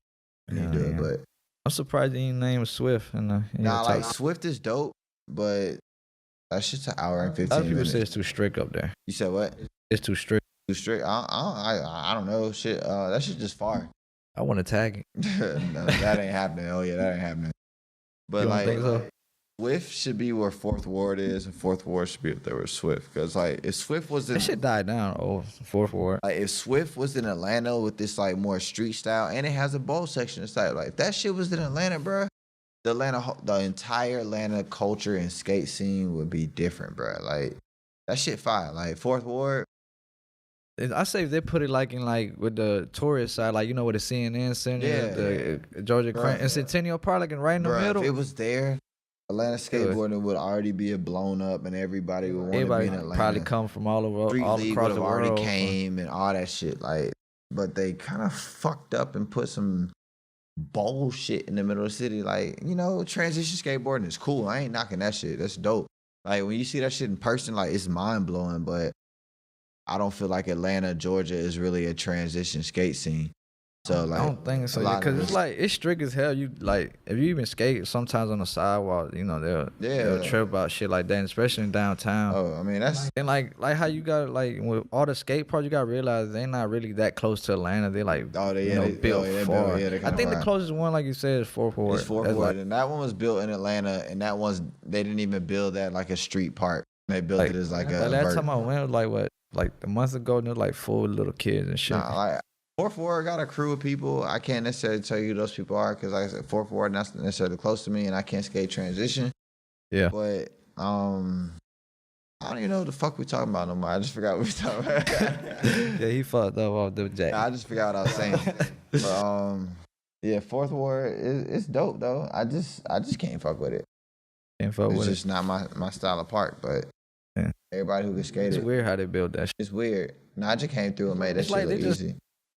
I need to do it, but I'm surprised you didn't name Swift. Like Swift is dope, but that shit's an hour and 15 minutes. Other people say it's too strict up there. You said what? It's too strict. Too strict? I don't know. Shit, that shit just far. I want to tag it. No, that ain't happening. Oh yeah, that ain't happening. But like, Swift should be where Fourth Ward is, and Fourth Ward should be up there with Swift. Because like, if Swift was in, that shit died down. Oh, Fourth Ward. Like, if Swift was in Atlanta with this like more street style, and it has a bowl section inside, like if that shit was in Atlanta, bro, the entire Atlanta culture and skate scene would be different, bro. Like, that shit fire. Like Fourth Ward. I say if they put it like in like with the tourist side, like with the CNN Center, the Georgia and Centennial Park, like right in the middle. If it was there, Atlanta skateboarding would already be blown up, and everybody would want to be Everybody in Atlanta. probably come from all over, Street all League across would the have already world. came and all that shit. Like, but they kind of fucked up and put some bullshit in the middle of the city. Like, you know, transition skateboarding is cool. I ain't knocking that shit. That's dope. Like, when you see that shit in person, like, it's mind blowing. But I don't feel like Atlanta, Georgia is really a transition skate scene. So like, I don't think so. Because it's like it's strict as hell. You like if you even skate sometimes on the sidewalk, you know they'll trip about shit like that, especially in downtown. Oh, I mean that's and like how you got like with all the skate parks, you got to realize they're not really that close to Atlanta. They like built far. I think the closest one, like you said, is Fourth Ward. It's Fourth Ward, and that one was built in Atlanta, and that one's they didn't even build that like a street park. They built it as like a. Last time I went was like a month ago, and there's like 4 little kids and shit. Nah, like Fourth Ward got a crew of people. I can't necessarily tell you who those people are because, like I said, Fourth Ward not necessarily close to me, and I can't skate transition. Yeah. But I don't even know what the fuck we talking about no more. I just forgot what we talking about. Yeah, he fucked up off the jack. Nah, I just forgot what I was saying. But yeah, Fourth Ward it's dope though. I just can't fuck with it. Can't fuck with it. It's just not my style of park, but. Yeah. Everybody who can skate it's it. Weird how they build that shit. It's weird. Naja came through and made that shit look easy.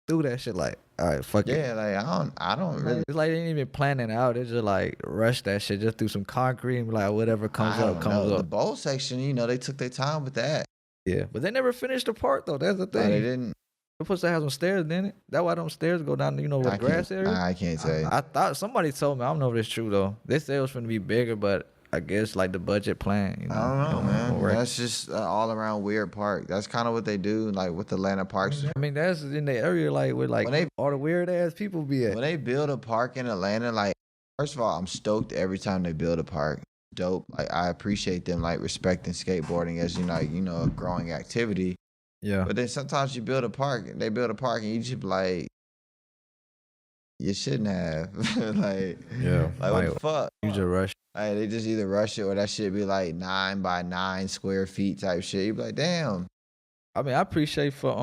Do that shit like, all right, fuck it. Yeah, like I don't really. It's like they ain't even planning out. They just like rush that shit just through some concrete and be like whatever comes up. The bowl section, you know, they took their time with that. Yeah, but they never finished the part though. That's the thing. No, they didn't. They're supposed to have some stairs, didn't it? That's why them stairs go down, you know, with the grass area. I can't say. I thought somebody told me. I don't know if it's true though. They said it was going to be bigger, but I guess like the budget plan. You know, I don't know, man. That's just an all around weird park. That's kind of what they do, like with Atlanta parks. I mean, that's in the area like with like all the weird ass people be at. When they build a park in Atlanta, like first of all, I'm stoked every time they build a park. Dope. Like I appreciate them like respecting skateboarding as a growing activity. Yeah. But then sometimes they build a park and you just be like, you shouldn't have. Like what the fuck? You just rush. Like they just either rush it or that shit be like 9 by 9 square feet type shit. You be like, damn. I mean, I appreciate for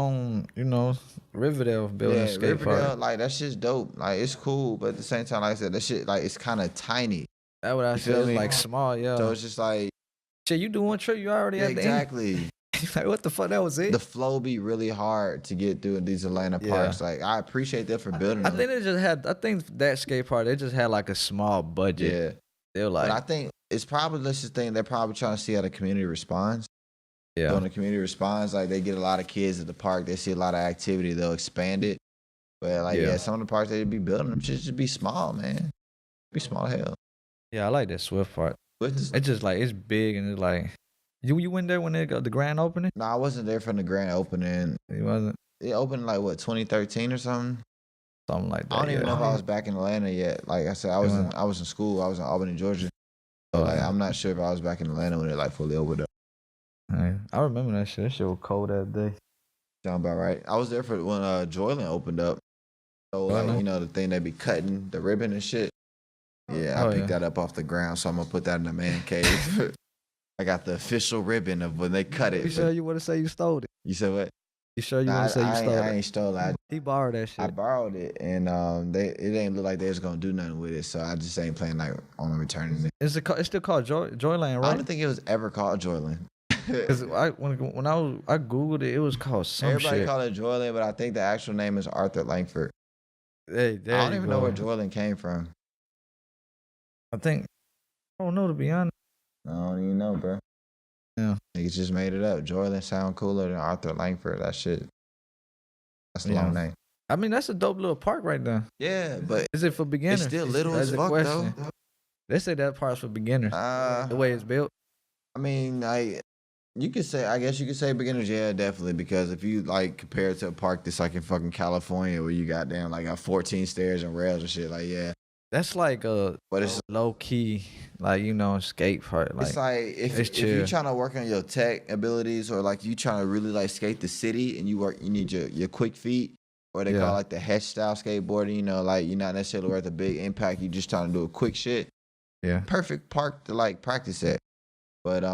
Riverdale building a skate park. Like that shit's dope. Like it's cool, but at the same time, like I said, that shit like it's kind of tiny. That's what I feel like small, yeah. So it's just like, shit, you do one trip, you already at the end. Exactly. Like what the fuck? That was it. The flow be really hard to get through in these Atlanta parks. Like I appreciate them for building. I think they just had. I think that skate park they just had like a small budget. Yeah, they're like. But I think it's probably this thing. They're probably trying to see how the community responds. Yeah. So when the community responds, like they get a lot of kids at the park, they see a lot of activity, they'll expand it. But like some of the parks they be building them should just be small, man. Be small as hell. Yeah, I like that Swift part. It's just like it's big and it's like. You went there when they got the grand opening? No, I wasn't there from the grand opening. You wasn't? It opened like what 2013 or something. Something like that. I don't even know if I was back in Atlanta yet. Like I said, I was in school. I was in Albany, Georgia. So like I'm not sure if I was back in Atlanta when it like fully opened up. I remember that shit. That shit was cold that day. Sound about right. I was there for when Joyland opened up. So like the thing they be cutting the ribbon and shit. Yeah, I picked that up off the ground, so I'm gonna put that in the man cave. I got the official ribbon of when they cut it. You sure you want to say you stole it? You said what? You sure you want to say you stole it? I ain't stole it. He borrowed that shit. I borrowed it, and it didn't look like they was gonna do nothing with it, so I just ain't planning like on returning it. It's still called Joyland, right? I don't think it was ever called Joyland. Because when I googled it, it was called some Everybody shit. called it Joyland, but I think the actual name is Arthur Langford. Hey, I don't even know where Joyland came from. I don't know, to be honest. I don't even know, bro. Yeah. Niggas just made it up. Joyland sound cooler than Arthur Langford. That shit. That's the long name. I mean, that's a dope little park right there. Yeah, but is it for beginners? It's still little as fuck, though. They say that part's for beginners. The way it's built. I mean, I guess you could say beginners, yeah, definitely. Because if you like compare it to a park that's like in fucking California where you got damn like got 14 stairs and rails and shit, like yeah. That's like a low-key, like, skate park. Like, it's like if you're trying to work on your tech abilities or like you trying to really like skate the city and you need your quick feet or they call it like the hedge style skateboarding, like you're not necessarily worth a big impact, you just trying to do a quick shit. Yeah. Perfect park to like practice at. But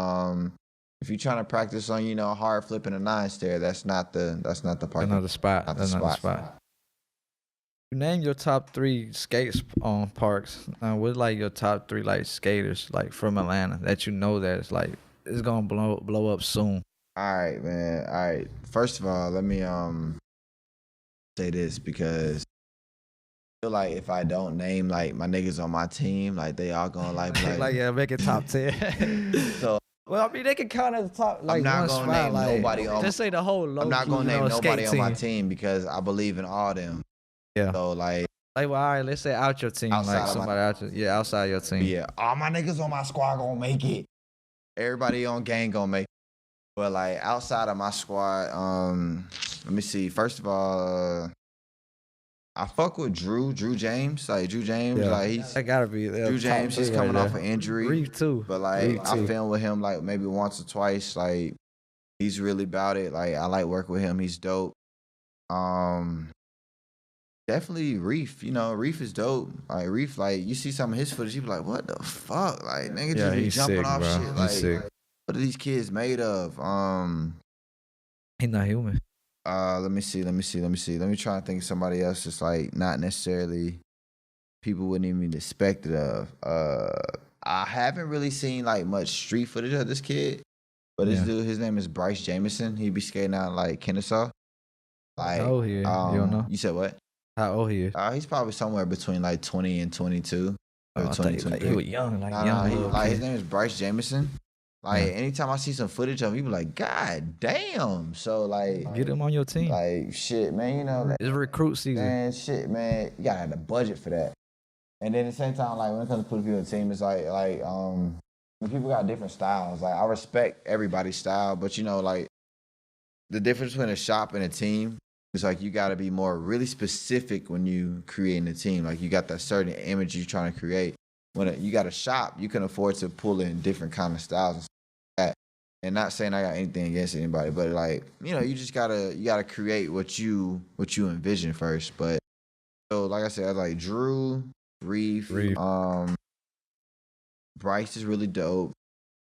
if you're trying to practice on, hard flipping a 9 stair, that's not the park. That's not the spot. Not the spot. Name your top 3 skates parks. What like your top 3 like skaters like from Atlanta that you know that it's like it's gonna blow up soon. All right, man. All right. First of all, let me say this because I feel like if I don't name like my niggas on my team, like they all gonna like be Like yeah, make it top 10. So Well, I mean they can count as top I'm like not one gonna spot. name Like nobody on. just say the whole I'm not Loki, gonna you name know, nobody skate on my team. team because I believe in all them. Yeah. So like Like well, all right, let's say out your team, outside like of my somebody out your outside your team. yeah, all my niggas on my squad gonna make it. Everybody on gang gonna make it. But like outside of my squad, let me see. First of all, I fuck with Drew James. Like Drew James, Yeah, like he's that gotta be Drew James. He's coming off an injury, Reef too. but like Reef I too. filmed with him like maybe once or twice. Like he's really about it. Like I like working with him. He's dope. Um, Definitely Reef. You know, Reef is dope. Like Reef, like you see some of his footage, you be like, what the fuck? Like nigga Yeah, just be he's jumping sick, off bro. shit. He's Like sick. what are these kids made of? He's not human. Let me see. Let me try and think of somebody else that's like not necessarily people wouldn't even expect it of. I haven't really seen like much street footage of this kid, but this Yeah. dude, his name is Bryce Jameson. He be skating out like Kennesaw. Like, How old he is? You don't know? You said what? How old he is? He's probably somewhere between like 20 and 22 Oh, or I thought 20, he, like, 23. he was young, like Nah, young he, little like his kid. name is Bryce Jameson. Like Yeah. anytime I see some footage of him, people like, God damn. So like, Get him on your team. like shit, man. You know, like, It's recruit season. man, shit, man. You gotta have the budget for that. And then at the same time, like when it comes to putting people in the team, it's like when people got different styles. Like I respect everybody's style, but you know, like the difference between a shop and a team is like you got to be more really specific when you creating a team. Like you got that certain image you're trying to create. When you got a shop, you can afford to pull in different kind of styles and stuff like that. And not saying I got anything against anybody, but like you know, you gotta create what you envision first. But so like I said, I like Drew, Reef, Reef. Bryce is really dope.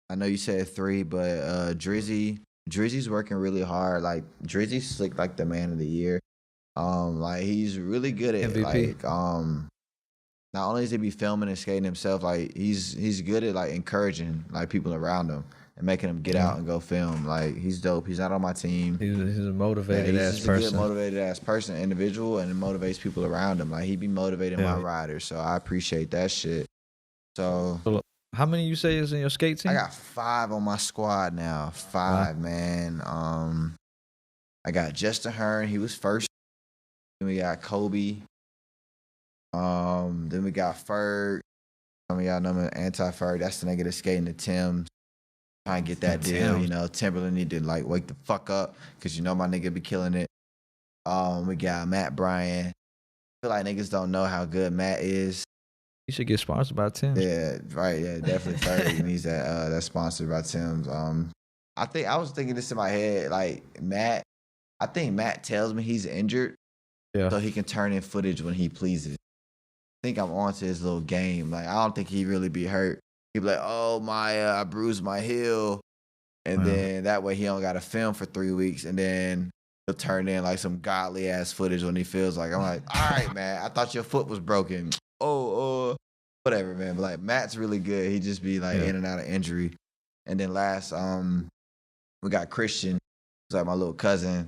I know you said 3, but Drizzy's working really hard. Like Drizzy's slick like the man of the year. Like he's really good at MVP. like not only does he be filming and skating himself, like he's good at like encouraging like people around him and making them get out and go film. Like he's dope. He's not on my team. He's a motivated He's ass just person. a good motivated ass person, individual, and it motivates people around him. Like he be motivating my riders, so I appreciate that shit. So how many you say is in your skate team? I got 5 on my squad now. 5, man. I got Justin Hearn. He was first. Then we got Kobe. Then we got Ferg. Some of y'all know me, Anti-Ferg. That's the nigga that's skating the Timbs. Trying to get that deal. You know, Timberland need to like wake the fuck up because you know my nigga be killing it. We got Matt Bryan. I feel like niggas don't know how good Matt is. You should get sponsored by Tim's. Yeah, right. Yeah, definitely. Ferg needs that. That's sponsored by Tim's. I was thinking this in my head. Like Matt, I think Matt tells me he's injured, so he can turn in footage when he pleases. I think I'm onto his little game. Like I don't think he really be hurt. He be like, "Oh my, I bruised my heel," and then that way he don't got to film for 3 weeks, and then he'll turn in like some godly ass footage when he feels like. I'm like, all right, man. I thought your foot was broken. Whatever, man. But like Matt's really good. He just be like in and out of injury. And then last, we got Christian. He's like my little cousin.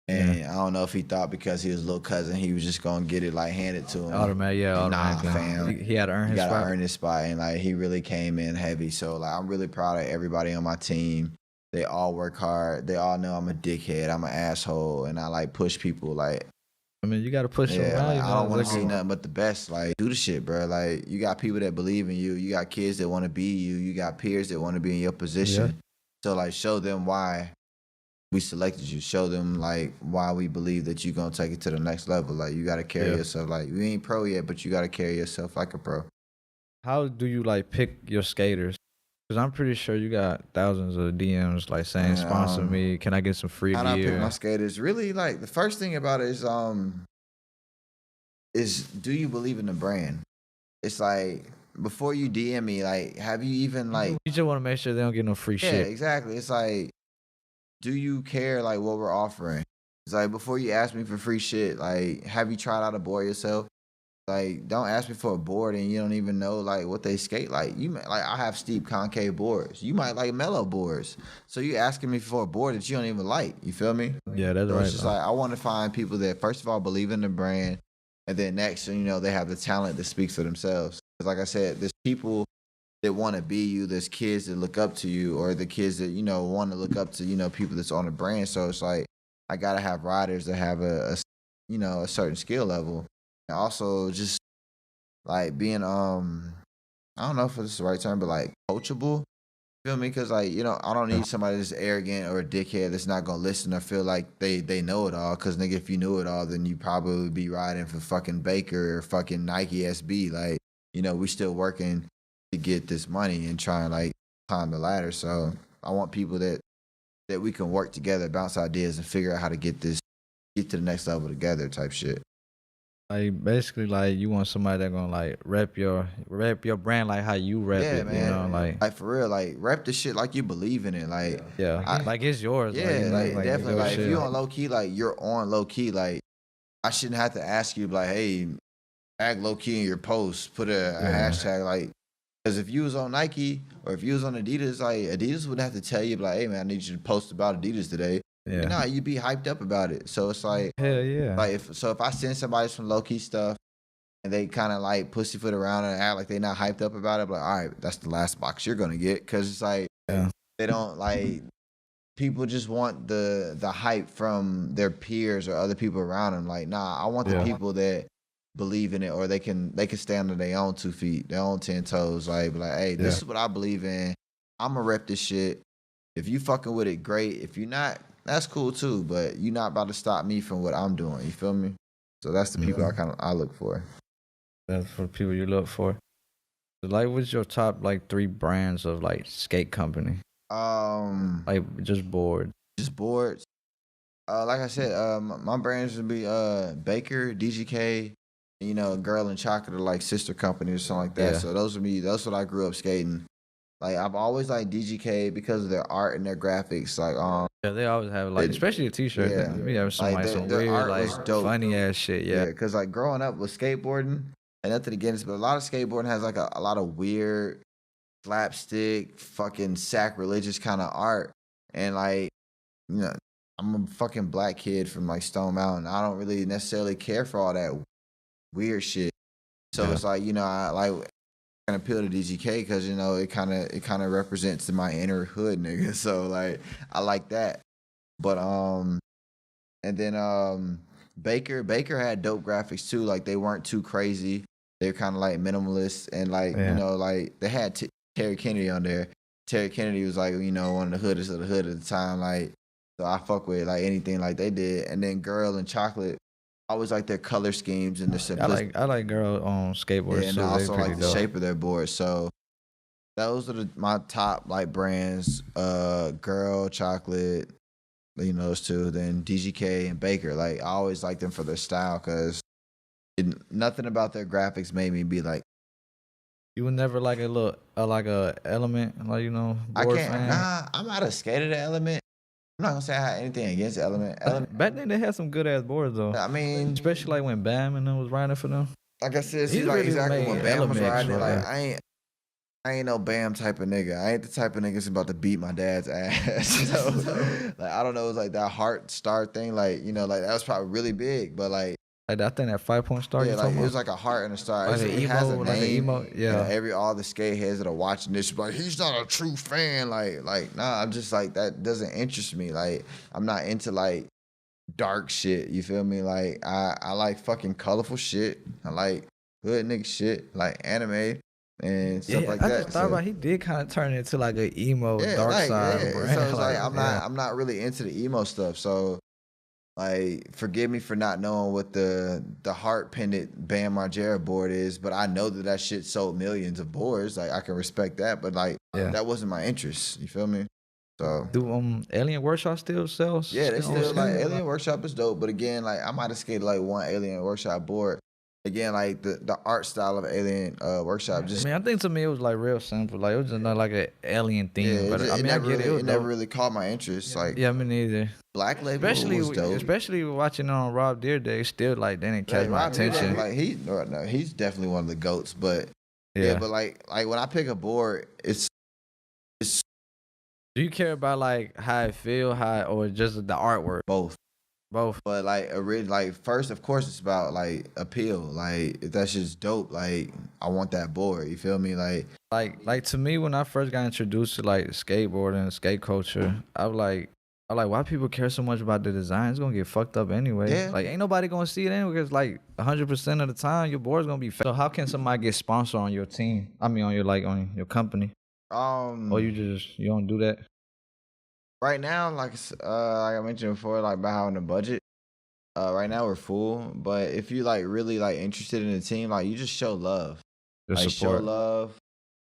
And I don't know if he thought because he was a little cousin, he was just gonna get it like handed to him. Automatically. Nah, fam. He had to earn his spot. He gotta earn his spot, and like he really came in heavy. So like I'm really proud of everybody on my team. They all work hard. They all know I'm a dickhead. I'm an asshole, and I like push people. Like I mean, you gotta push them. Like, I don't want to see nothing but the best. Like do the shit, bro. Like you got people that believe in you. You got kids that want to be you. You got peers that want to be in your position. So like show them why we selected you. Show them like why we believe that you're gonna take it to the next level. Like you gotta carry yourself like you ain't pro yet, but you gotta carry yourself like a pro. How do you like pick your skaters? Because I'm pretty sure you got thousands of DMs like saying sponsor me. Can I get some free gear? How do I pick my skaters? Really, like the first thing about it is do you believe in the brand? It's like before you DM me, like have you even like you just want to make sure they don't get no free shit. Yeah, exactly. It's like do you care like what we're offering? It's like, before you ask me for free shit, like, have you tried out a board yourself? Like, don't ask me for a board and you don't even know like what they skate like. I have steep concave boards. You might like mellow boards. So you asking me for a board that you don't even like. You feel me? Yeah, that's So right. it's just like, I want to find people that first of all believe in the brand, and then next, they have the talent that speaks for themselves. Because like I said, there's people that want to be you. There's kids that look up to you, or the kids that want to look up to people that's on the brand. So it's like, I gotta have riders that have a certain skill level. And also just like being I don't know if this is the right term, but like coachable. Feel me? Because like I don't need somebody that's arrogant or a dickhead that's not gonna listen or feel like they know it all. Because nigga, if you knew it all, then you probably would be riding for fucking Baker or fucking Nike SB. Like we still working to get this money and try and like climb the ladder. So I want people that we can work together, bounce ideas, and figure out how to get to the next level together, type shit. Like basically, like you want somebody that gonna like rep your brand like how you rep Yeah, it, man. like for real, like rep the shit like you believe in it. Like yeah, like it's yours. yeah, like definitely. your Like if shit. you on low key, like you're on low key. Like I shouldn't have to ask you, like, hey, tag low key in your post, put a hashtag, like, because if you was on Nike or if you was on Adidas, like Adidas would have to tell you, like, hey man, I need you to post about Adidas today. Yeah. And nah, you'd be hyped up about it. So it's like, hell yeah. like if I send somebody some low key stuff and they kind of like pussyfoot around and act like they not hyped up about it, but like, all right, that's the last box you're gonna get, because it's like they don't like, people just want the hype from their peers or other people around them. Like, nah, I want the people that believe in it, or they can stand on their own 2 feet, their own 10 toes. Like, hey, this is what I believe in. I'ma rep this shit. If you fucking with it, great. If you're not, that's cool too. But you're not about to stop me from what I'm doing. You feel me? So that's the people I look for. That's for the people you look for. So like, what's your top like 3 brands of like skate company? Like just boards. Just boards. Like I said, my brands would be Baker, DGK, Girl and Chocolate are like sister companies or something like that. Yeah. So that's what I grew up skating. Like I've always liked DGK because of their art and their graphics. Like yeah, they always have like, especially a t-shirt. Yeah, we have some like some weird like funny ass shit. Yeah, because like growing up with skateboarding, and nothing against, but a lot of skateboarding has like a lot of weird slapstick, fucking sacrilegious kind of art, and like I'm a fucking black kid from like Stone Mountain. I don't really necessarily care for all that weird shit. So it's like I like can appeal to DGK because it kind of represents my inner hood nigga. So like I like that. But and then Baker had dope graphics too. Like they weren't too crazy. They're kind of like minimalist, and like like they had Terry Kennedy on there. Terry Kennedy was like one of the hoodest of the hood at the time. Like, so I fuck with like anything like they did. And then Girl and Chocolate, I always like their color schemes and their simplicity. I like Girl on skateboards. Yeah, and I also like the shape of their board. So those are my top like brands. Girl, Chocolate, those two. Then DGK and Baker. Like I always like them for their style because nothing about their graphics made me be like. You would never like a Element, like I can't. fan? Nah, I'm not a skater to Element. I'm not gonna say I had anything against Element. Back then they had some good ass boards though. I mean, especially like when Bam and them was riding for them. Like I said, see, like exactly when Bam was riding it. Like I ain't no Bam type of nigga. I ain't the type of nigga that's about to beat my dad's ass. So like I don't know, it was like that heart star thing. Like like that was probably really big, but like I think that 5-point star. Yeah, like it was like a heart and a star. Like it has a name. Like emo, yeah. All the skate heads that are watching this, like he's not a true fan. Like nah, I'm just like that doesn't interest me. Like I'm not into like dark shit. You feel me? Like I like fucking colorful shit. I like hood nigga shit, like anime and stuff like that. I just thought about he did kind of turn into like an emo dark side brand. So it's like I'm not really into the emo stuff. So. Like, forgive me for not knowing what the heart pendant Bam Margera board is, but I know that shit sold millions of boards. Like, I can respect that, but like, that wasn't my interest. You feel me? So, do Alien Workshop still sells? Yeah, they still like Alien Workshop is dope, but again, like I might have skated like one Alien Workshop board. again, like the art style of Alien Workshop just I think to me it was like real simple. Like it was just not like an alien theme. But I never get it. It was never dope. really caught my interest. Like Yeah, me neither. Black Label was dope. Especially watching on Rob Deer Day, still like they didn't catch my attention. Like he's definitely one of the goats. But but like when I pick a board, it's. Do you care about like how it feel, or just the artwork? Both. But like first, of course, it's about like appeal. Like if that's just dope, like I want that board. You feel me? Like to me, when I first got introduced to like skateboarding and skate culture, I was like, why people care so much about the design? It's gonna get fucked up anyway. Yeah. Like ain't nobody gonna see it anyway. Because like 100% of the time, your board's gonna be fat. So how can somebody get sponsored on your team? I mean, on your company. Or you don't do that. Right now, like I mentioned before, like about having a budget. Right now we're full, but if you like really like interested in the team, like you just show love, Just support. Show love,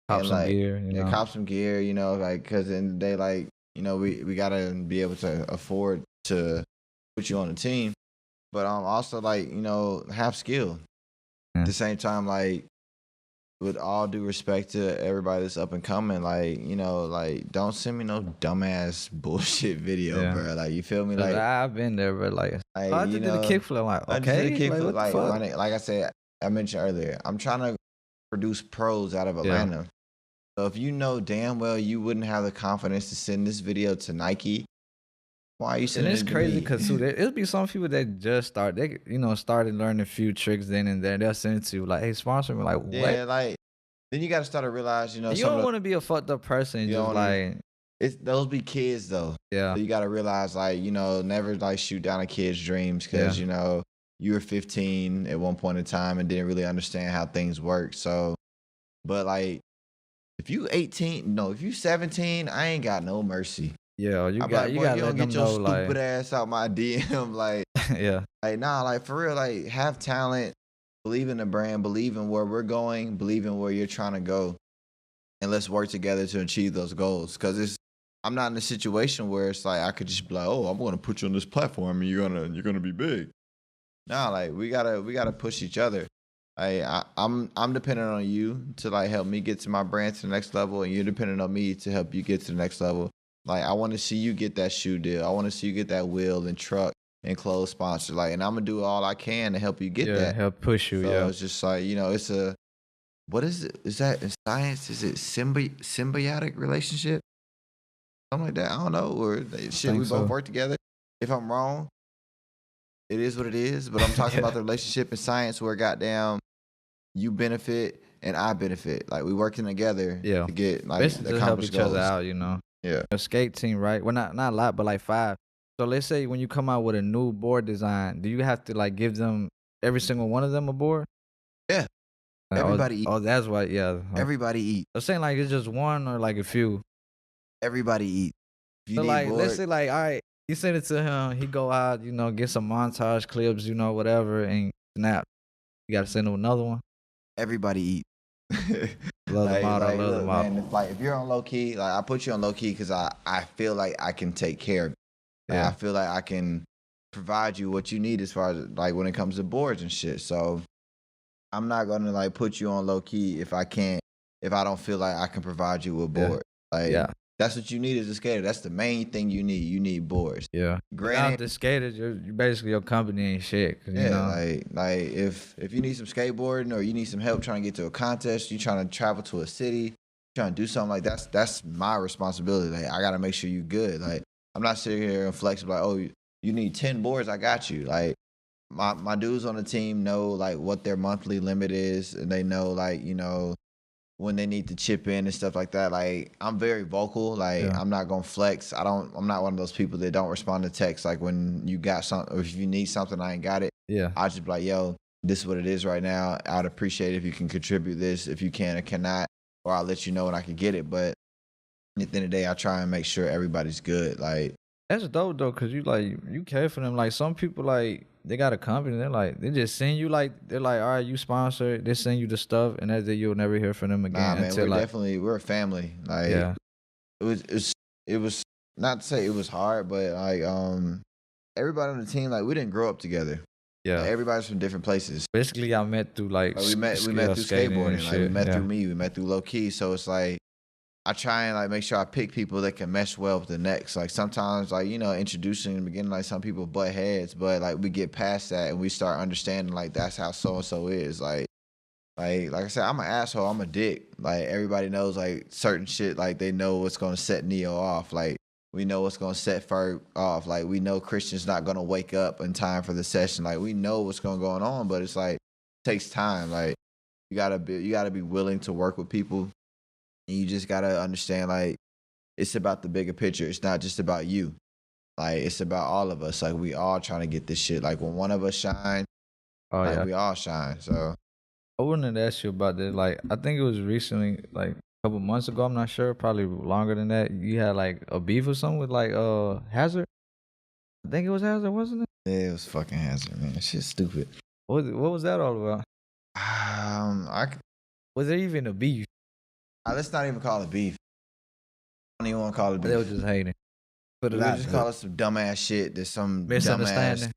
Cop some gear, cop some gear, like because in the day, like we gotta be able to afford to put you on the team, but also like have skill. At the same time, like with all due respect to everybody that's up and coming, like like don't send me no dumbass bullshit video, bro. Like you feel me? Like I've been there, but like I just did a kickflip. I'm like, okay, I just did a kickflip. Like I said, I mentioned earlier, I'm trying to produce pros out of Atlanta. Yeah. So if you know damn well you wouldn't have the confidence to send this video to Nike, why are you sending it to me? And it's crazy because it'll be some people that just started learning a few tricks then and there. They'll send it to you like, hey, sponsor me. Like, what? Yeah, like then you got to start to realize, you don't want to be a fucked up person. Just like those be kids though. Yeah. So you got to realize like never like shoot down a kid's dreams because you were 15 at one point in time and didn't really understand how things work. So, but like if you 18, no, if you 17, I ain't got no mercy. Yeah, you got to let them get your know, stupid ass out my DM, like yeah, like nah, like for real, like have talent, believe in the brand, believe in where we're going, believe in where you're trying to go, and let's work together to achieve those goals. Because I'm not in a situation where it's like I could just be like, oh, I'm going to put you on this platform and you're gonna be big. Nah, like we gotta push each other. I'm dependent on you to like help me get to my brand to the next level, and you're dependent on me to help you get to the next level. Like I want to see you get that shoe deal. I want to see you get that wheel and truck and clothes sponsor. Like, and I'm gonna do all I can to help you get that. Help push you. So it's just like it's a what is it? Is that in science? Is it symbiotic relationship? Something like that. I don't know. Or we both work together. If I'm wrong, it is what it is. But I'm talking about the relationship in science where goddamn you benefit and I benefit. Like we working together to get like to help each other out. Yeah. A skate team, right? Well, not a lot, but like 5. So let's say when you come out with a new board design, do you have to like give them every single one of them a board? Yeah. Everybody eat. Oh, that's why. Yeah. Everybody eat. I'm saying like it's just one or like a few. Everybody eat. So like let's say like all right, you send it to him. He go out, get some montage clips, whatever, and snap. You got to send him another one. Everybody eat. Love the model. Love the model. Man, if you're on Lowkii, like I put you on Lowkii because I feel like I can take care of you. Like, I feel like I can provide you what you need as far as like when it comes to boards and shit. So I'm not gonna like put you on Lowkii if I don't feel like I can provide you with board. That's what you need as a skater. That's the main thing you need. You need boards. Yeah. Without the skaters, you're basically your company ain't shit. Like if you need some skateboarding or you need some help trying to get to a contest, you trying to travel to a city, trying to do something like that's my responsibility. Like I gotta make sure you good. Like I'm not sitting here and flexing like, oh, you need 10 boards, I got you. Like my dudes on the team know like what their monthly limit is, and they know like when they need to chip in and stuff like that. Like I'm very vocal. Like I'm not gonna flex. I'm not one of those people that don't respond to text. Like when you got something, or if you need something, I ain't got it. Yeah. I'll just be like, yo, this is what it is right now. I'd appreciate it if you can contribute this, if you can or cannot, or I'll let you know when I can get it. But at the end of the day, I try and make sure everybody's good. Like that's dope though, cause you care for them. Like some people like they got a company, they just send you they're like, all right, you sponsor, they send you the stuff, and that's it. You'll never hear from them again. Nah, man, we're a family. Like it was not to say it was hard, but like everybody on the team, like we didn't grow up together. Yeah. Like, everybody's from different places. Basically, I met through like we met through skateboarding. Like we met through me. We met through Lowkii. So it's like I try and like make sure I pick people that can mesh well with the next. Like sometimes like introducing in the beginning, like some people butt heads, but like we get past that and we start understanding like that's how so and so is. Like I said, I'm an asshole. I'm a dick. Like everybody knows like certain shit. Like they know what's gonna set Neo off. Like we know what's gonna set Ferg off. Like we know Christian's not gonna wake up in time for the session. Like we know what's gonna go on, but it's like it takes time. Like you gotta be willing to work with people, and you just gotta understand like it's about the bigger picture. It's not just about you. Like it's about all of us. Like we all trying to get this shit. Like when one of us shine, we all shine. So. I wanted to ask you about that. Like, I think it was recently, like a couple months ago. I'm not sure, probably longer than that. You had like a beef or something with like Hazard. I think it was Hazard, wasn't it? Yeah, it was fucking Hazard, man. Shit's stupid. What was that all about? Was there even a beef? Let's not even call it beef. I don't even want to call it beef. They were just hating. But we just call it some dumbass shit. There's some misunderstanding.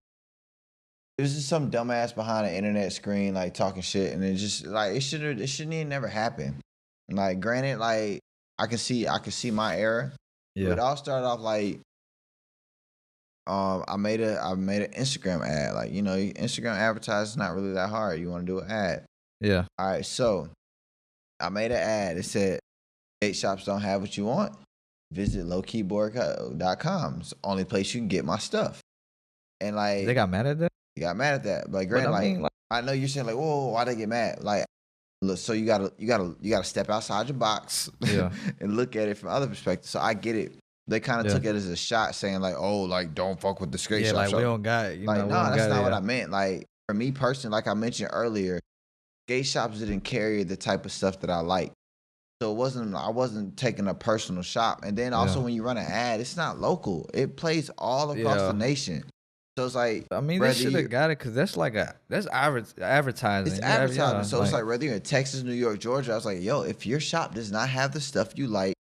It was just some dumbass behind an internet screen, like talking shit, and it just like it shouldn't even never happen. Like, granted, like I can see my error. Yeah. But it all started off like, I made an Instagram ad. Like, Instagram advertising is not really that hard. You want to do an ad. Yeah. All right, so I made an ad. It said, skate shops don't have what you want. Visit lowkeyboardco.com. It's the only place you can get my stuff. And like they got mad at that? You got mad at that. But granted, I know you're saying like, whoa, why they get mad? Like, look, so you gotta step outside your box and look at it from other perspectives. So I get it. They kind of took it as a shot, saying like, oh, like don't fuck with the skate shop. Like we don't got it. No, that's not what I meant. Like for me personally, like I mentioned earlier, skate shops didn't carry the type of stuff that I like. So I wasn't taking a personal shop. And then also when you run an ad, it's not local. It plays all across the nation. So it's like, I mean, they should have got it because that's advertising. It's advertising. So it's like whether you're in Texas, New York, Georgia, I was like, yo, if your shop does not have the stuff you like,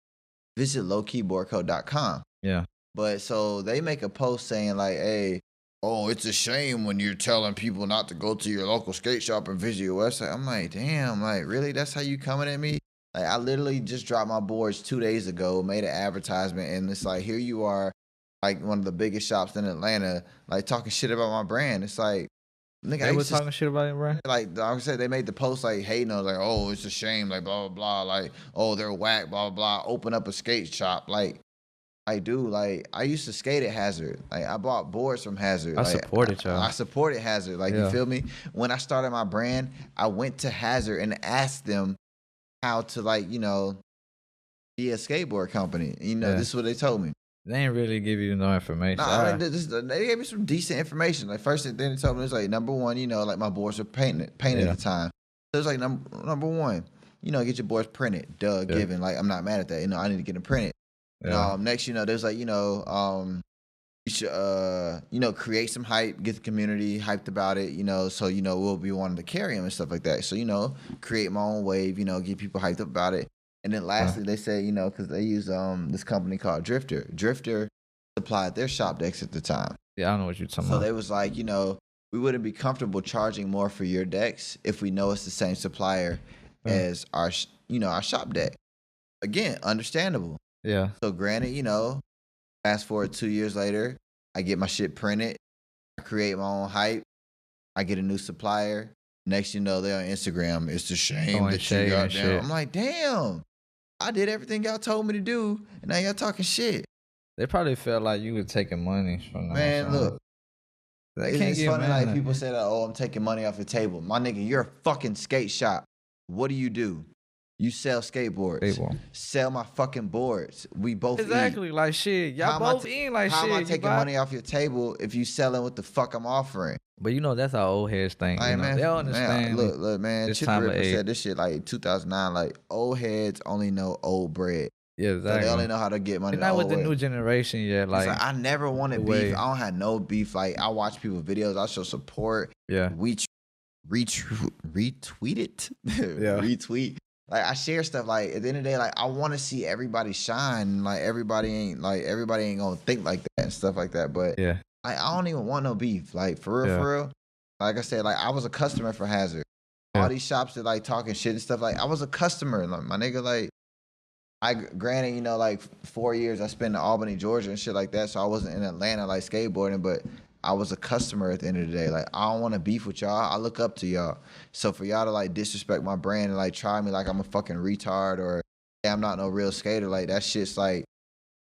visit lowkeyboardco.com. Yeah. But so they make a post saying like, hey, oh, it's a shame when you're telling people not to go to your local skate shop and visit your website. I'm like, damn, like really? That's how you coming at me? Like I literally just dropped my boards 2 days ago, made an advertisement, and it's like, here you are, like one of the biggest shops in Atlanta, like talking shit about my brand. It's like, nigga, they was talking shit about your brand. Like I said, they made the post like hating. I was like, oh, it's a shame, like blah blah blah, like oh they're whack, blah blah blah. Open up a skate shop, like I do. Like I used to skate at Hazard. Like I bought boards from Hazard. I like, supported y'all. I supported Hazard. Like you feel me? When I started my brand, I went to Hazard and asked them how to be a skateboard company. This is what they told me. They ain't really give you no information. Nah, they gave me some decent information. Like first thing they told me was like number one, like my boards were painted at the time. So it's like number one, get your boards printed. Given. Like I'm not mad at that. I need to get them printed. Yeah. Next, there's like you should create some hype, get the community hyped about it. So we'll be wanting to carry them and stuff like that. So create my own wave. Get people hyped up about it. And then lastly, they say, because they use this company called Drifter. Drifter supplied their shop decks at the time. Yeah, I don't know what you're talking about. So they was like, we wouldn't be comfortable charging more for your decks if we know it's the same supplier as our shop deck. Again, understandable. Yeah. So granted, fast forward 2 years later, I get my shit printed. I create my own hype. I get a new supplier. Next, they're on Instagram. It's a shame that you got down. I'm like, damn. I did everything y'all told me to do, and now y'all talking shit. They probably felt like you were taking money from them. Man, look. It's funny like people say that, oh, I'm taking money off the table. My nigga, you're a fucking skate shop. What do? You sell skateboards. Sell my fucking boards. We both exactly eat. Like shit. Y'all both eating like how shit. How am I taking money off your table if you selling what the fuck I'm offering? But that's how old heads think. Like, man, they don't understand. Man, look, man. Chip the Ripper said this shit like 2009. Like old heads only know old bread. Yeah, exactly. So they only know how to get money. Not with the new generation yet. Like I never wanted beef. I don't have no beef. Like I watch people videos. I show support. Yeah. Retweet it. Yeah. Retweet. Like I share stuff. Like at the end of the day, like I want to see everybody shine. Like everybody ain't gonna think like that and stuff like that. But yeah, I don't even want no beef. Like for real. Like I said, like I was a customer for Hazard. All these shops that like talking shit and stuff, like I was a customer. Like, my nigga, like granted, you know, like 4 years I spent in Albany, Georgia and shit like that, so I wasn't in Atlanta like skateboarding, but I was a customer at the end of the day. Like I don't want to beef with y'all. I look up to y'all. So for y'all to like disrespect my brand and like try me like I'm a fucking retard or yeah, I'm not no real skater, like that's just like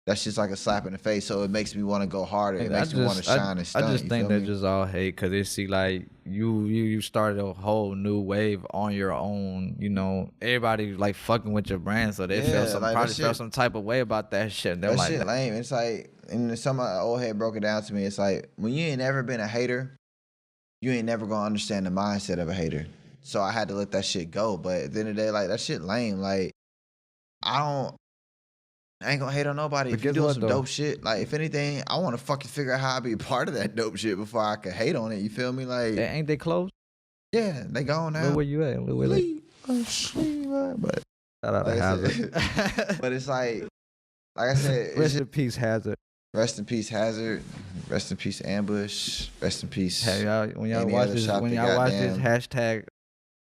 a slap in the face. So it makes me want to go harder. It makes me want to shine and stunt. I just think that's just all hate because they see like you started a whole new wave on your own. You know, everybody like fucking with your brand, so they felt some like, probably felt some type of way about that shit. They're that like, shit lame. It's like, and some old head broke it down to me. It's like when you ain't never been a hater, you ain't never gonna understand the mindset of a hater. So I had to let that shit go. But at the end of the day, like that shit lame. Like I ain't gonna hate on nobody. But If you guess doing what, some though? dope shit, like if anything, I want to fucking figure out how I be a part of that dope shit before I can hate on it. You feel me? Like, ain't they closed? yeah, they gone now. Look where you at? Look where they. But Shout out to Hazard. but it's like I said, Rest in peace, Hazard. rest in peace, Hazard. Rest in peace, Ambush. Rest in peace. Hey, y'all, when y'all any watch other this, shop when that y'all watch this goddamn- hashtag,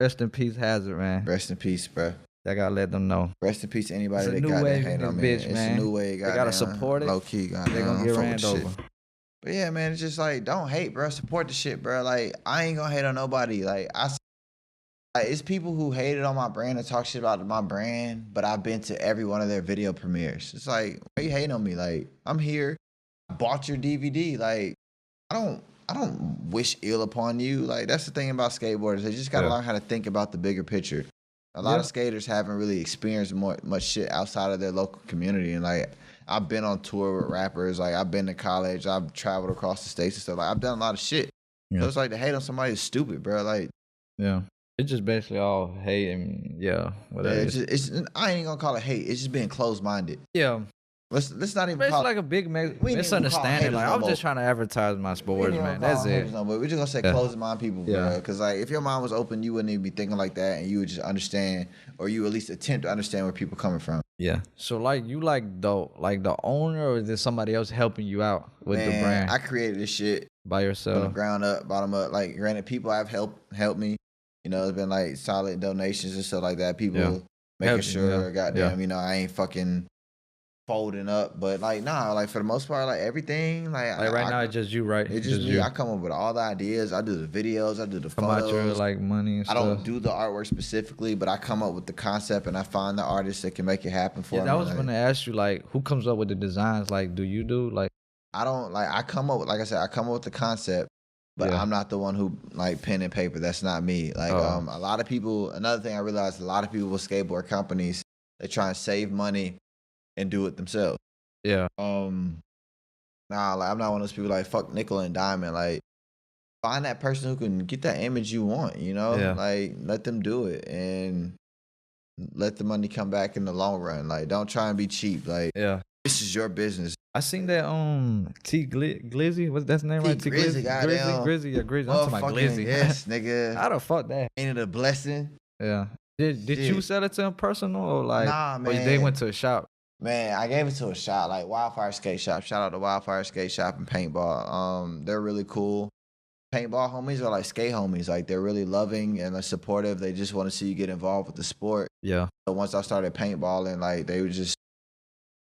rest in peace, Hazard, man. Rest in peace, bro. I gotta let them know. Rest in peace, anybody It's a that new got that wave hate in on this me. bitch, It's man. a new way. They gotta support it. Lowkii, goddamn. They gonna get ran over. But yeah, man, it's just like don't hate, bro. Support the shit, bro. Like I ain't gonna hate on nobody. Like it's people who hated on my brand and talk shit about my brand, but I've been to every one of their video premieres. It's like, why you hating on me? Like I'm here. I bought your DVD. Like I don't wish ill upon you. Like that's the thing about skateboarders. They just gotta learn how to think about the bigger picture. A lot of skaters haven't really experienced much shit outside of their local community. And like I've been on tour with rappers. Like I've been to college. I've traveled across the states and stuff. Like I've done a lot of shit. Yeah. So it's like to hate on somebody is stupid, bro. Like yeah, it's just basically all hate and whatever. It's I ain't gonna call it hate. It's just being closed minded. Yeah. Let's not even It's call like a big misunderstanding. Like I was just trying to advertise my sports, man. That's it. We're just gonna say closed mind people, bro. Because like if your mind was open, you wouldn't even be thinking like that, and you would just understand, or you at least attempt to understand where people coming from. Yeah. So like you like the owner, or is there somebody else helping you out with the brand? I created this shit by yourself, from the ground up, bottom up. Like granted, people have helped me. You know, it's been like solid donations and stuff like that. People making sure, goddamn, you know, I ain't fucking folding up, but like nah, like for the most part, like everything, like right now it's just you, right? It's just me. You. I come up with all the ideas. I do the videos. I do the photos. About your like money and stuff. I don't do the artwork specifically, but I come up with the concept and I find the artists that can make it happen for me. I was gonna ask you like, who comes up with the designs? Like, do you do like? I don't like. I come up with, like I said, I come up with the concept, but I'm not the one who like pen and paper. That's not me. Like a lot of people. Another thing I realized, a lot of people with skateboard companies, they try and save money and do it themselves. Yeah. Nah, like I'm not one of those people like fuck nickel and diamond. Like find that person who can get that image you want, you know? Yeah. Like let them do it and let the money come back in the long run. Like don't try and be cheap. Like this is your business. I seen that T Glizzy. What's that name? Right? T Glizzy, Grizzy. Yeah, Grizzy. I'm talking about Glizzy. Yes, nigga. How the fuck that? Ain't it a blessing? Yeah. Did you sell it to him personal or like? Nah, man. Or they went to a shop? Man, I gave it to a shop, like Wildfire Skate Shop. Shout out to Wildfire Skate Shop and Paintball. They're really cool. Paintball homies are like skate homies. Like they're really loving and supportive. They just want to see you get involved with the sport. Yeah. So once I started paintballing, like they would just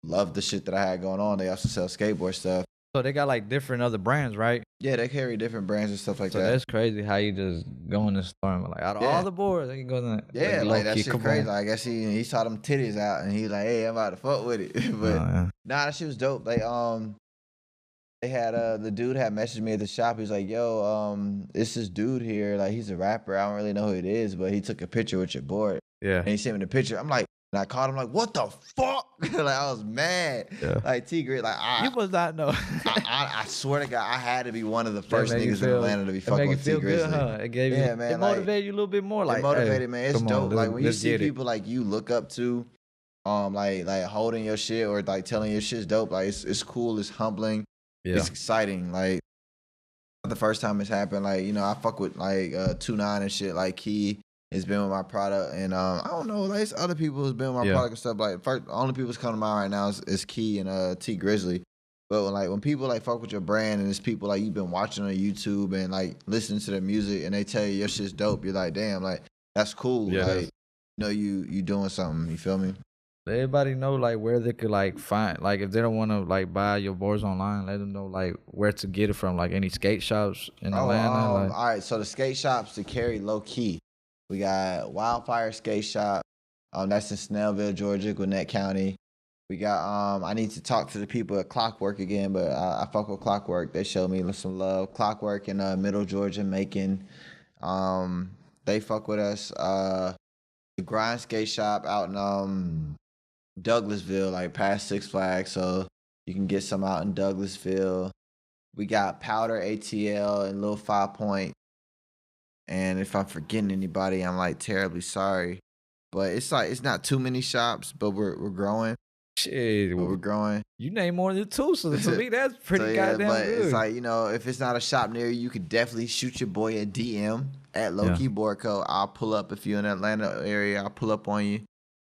love the shit that I had going on. They also sell skateboard stuff. So they got like different other brands, right? Yeah, they carry different brands and stuff like that. So that's crazy how you just go in the store and like out of all the boards, they can go in the like that shit crazy. Like, I guess he saw them titties out and he like, hey, I'm about to fuck with it. But nah, that shit was dope. Like they had the dude had messaged me at the shop. He's like, yo, it's this dude here. Like he's a rapper. I don't really know who it is, but he took a picture with your board. Yeah. And he sent me the picture. I'm like, and I called him like, what the fuck? Like I was mad. Yeah. Like T Grit, like you must not know. I swear to God, I had to be one of the first niggas in Atlanta to be fucking with T Grizzly. Huh? It gave you, man, it motivated you a little bit more. Like it motivated, man. It's dope. Like when you see people it. like you look up to, like holding your shit or like telling your shit's dope. Like it's cool. It's humbling. Yeah. It's exciting. Like the first time it's happened. Like you know, I fuck with like 2-9 and shit. Like Key has been with my product, and I don't know, like it's other people who's been with my product and stuff. Like only people who's coming to mind right now is Key and T Grizzly. But when people like fuck with your brand and it's people like you've been watching on YouTube and like listening to their music and they tell you your shit's dope, you're like, damn, like that's cool. Yeah, like you doing something. You feel me? everybody know like where they could like find like if they don't want to like buy your boards online, let them know like where to get it from. Like any skate shops in Atlanta. Like All right. So the skate shops to carry Lowkii. We got Wildfire Skate Shop. That's in Snellville, Georgia, Gwinnett County. We got I need to talk to the people at Clockwork again, but I fuck with Clockwork. They showed me some love. Clockwork in Middle Georgia, Macon. They fuck with us. The Grind Skate Shop out in Douglasville, like past Six Flags, so you can get some out in Douglasville. We got Powder ATL and Lil 5 Point. And if I'm forgetting anybody, I'm like terribly sorry. But it's like it's not too many shops, but we're growing. shit, But we're growing. you name more than two, so to me that's pretty goddamn but good. it's like, if it's not a shop near you, you could definitely shoot your boy a DM at Lowkii Board Co. I'll pull up if you're in the Atlanta area. I'll pull up on you.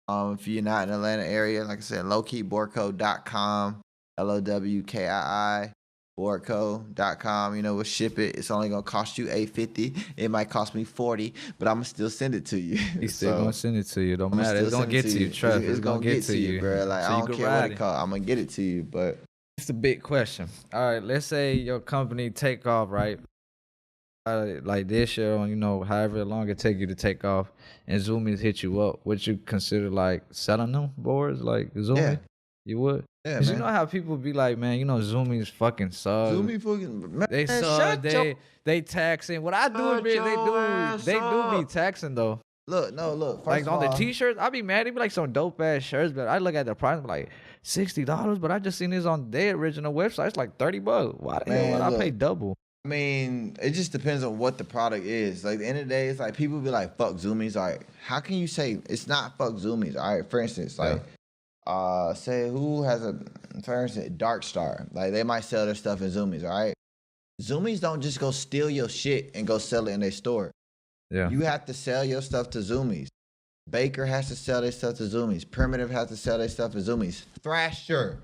If you're not in the Atlanta area, like I said, lowkiiboardco.com, LOWKII. boardco.com, we'll ship it. It's only gonna cost you $8.50. It might cost me $40, but I'm gonna still send it to you. He's still gonna send it to you. Don't matter. It's gonna get to you. Trust. It's gonna get to you, bro. Like, so I don't care what it costs. I'm gonna get it to you. But it's a big question. All right, let's say your company take off, right? Like this year, on however long it take you to take off, and Zoomies hit you up. Would you consider like selling them boards, like Zoomies? Yeah. You would? Yeah, Cause man. you know how people be like, man, Zoomies fucking suck. Zoomies fucking man, They suck. They taxing. What I do admit, they do be taxing though. Look. First Like of on all, the t-shirts, I be mad. They be like some dope ass shirts, but I look at the price, I'm like $60. But I just seen this on their original website. It's like $30. Why the hell would I pay double? I mean, it just depends on what the product is. Like, at the end of the day, it's like people be like, fuck Zoomies. All right, how can you say it's not fuck Zoomies? All right, for instance, like, say who has for instance, Dark Star. Like, they might sell their stuff in Zoomies, all right? Zoomies don't just go steal your shit and go sell it in their store. Yeah. You have to sell your stuff to Zoomies. Baker has to sell their stuff to Zoomies. Primitive has to sell their stuff to Zoomies. Thrasher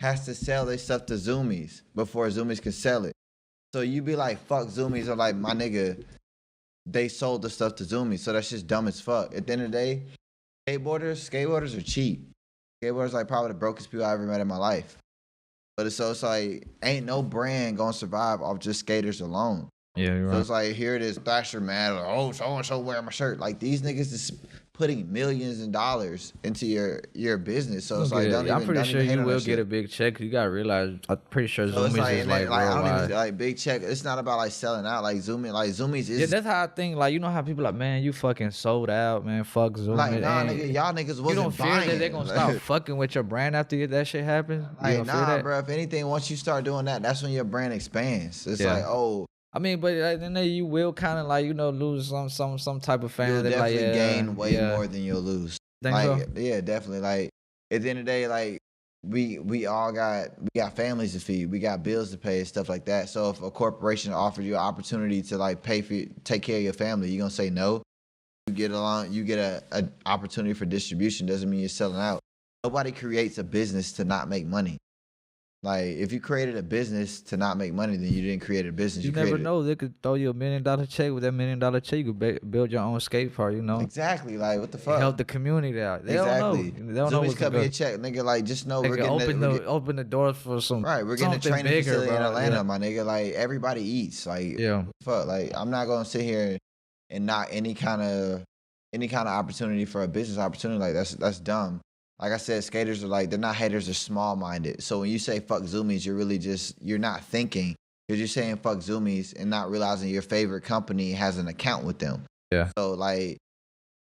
has to sell their stuff to Zoomies before Zoomies can sell it. So you be like, fuck Zoomies, or like, my nigga, they sold the stuff to Zoomies. So that's just dumb as fuck. At the end of the day, skateboarders are cheap. Skateboarders like probably the brokest people I ever met in my life. But it's like, ain't no brand gonna survive off just skaters alone. Yeah, you're right. So it's like, here it is, Thrasher, man. Like, oh, so-and-so wearing my shirt. Like, these niggas is putting millions of dollars into your business. So it's like, I'm pretty sure you will get a big check. You gotta realize, I'm pretty sure Zoomies is like I don't worldwide. even like big check. It's not about like selling out. Like Zoomies is. Yeah, that's how I think. Like, you know how people like, man, you fucking sold out, man. Fuck Zoomies. Like, nah, nigga, y'all niggas wasn't You don't fear buying. that they're gonna stop fucking with your brand after that shit happens? Like, nah, bro. If anything, once you start doing that, that's when your brand expands. It's like, oh. I mean, but then you will kind of like lose some type of fan. You'll definitely like, gain way more than you'll lose. Think like, so? Yeah, definitely. Like, at the end of the day, like we all got families to feed, we got bills to pay and stuff like that. So if a corporation offers you an opportunity to like take care of your family, you gonna say no? You get a opportunity for distribution, doesn't mean you're selling out. Nobody creates a business to not make money. Like, if you created a business to not make money, then you didn't create a business. You never know. They could throw you $1 million check. With that $1 million check, you could build your own skate park, Exactly. Like, what the fuck? Help the community out. They exactly. don't know. They don't know what's cut me a check, nigga. Like, just know we're getting open the doors for some. Right, we're getting a training bigger, facility in Atlanta, my nigga. Like, everybody eats. Like, fuck. Like, I'm not gonna sit here and knock any kind of opportunity for a business opportunity. Like, that's dumb. Like I said, skaters are like, they're not haters, they're small-minded. So when you say fuck Zoomies, you're not thinking. Because you're saying fuck Zoomies and not realizing your favorite company has an account with them. Yeah. So, like,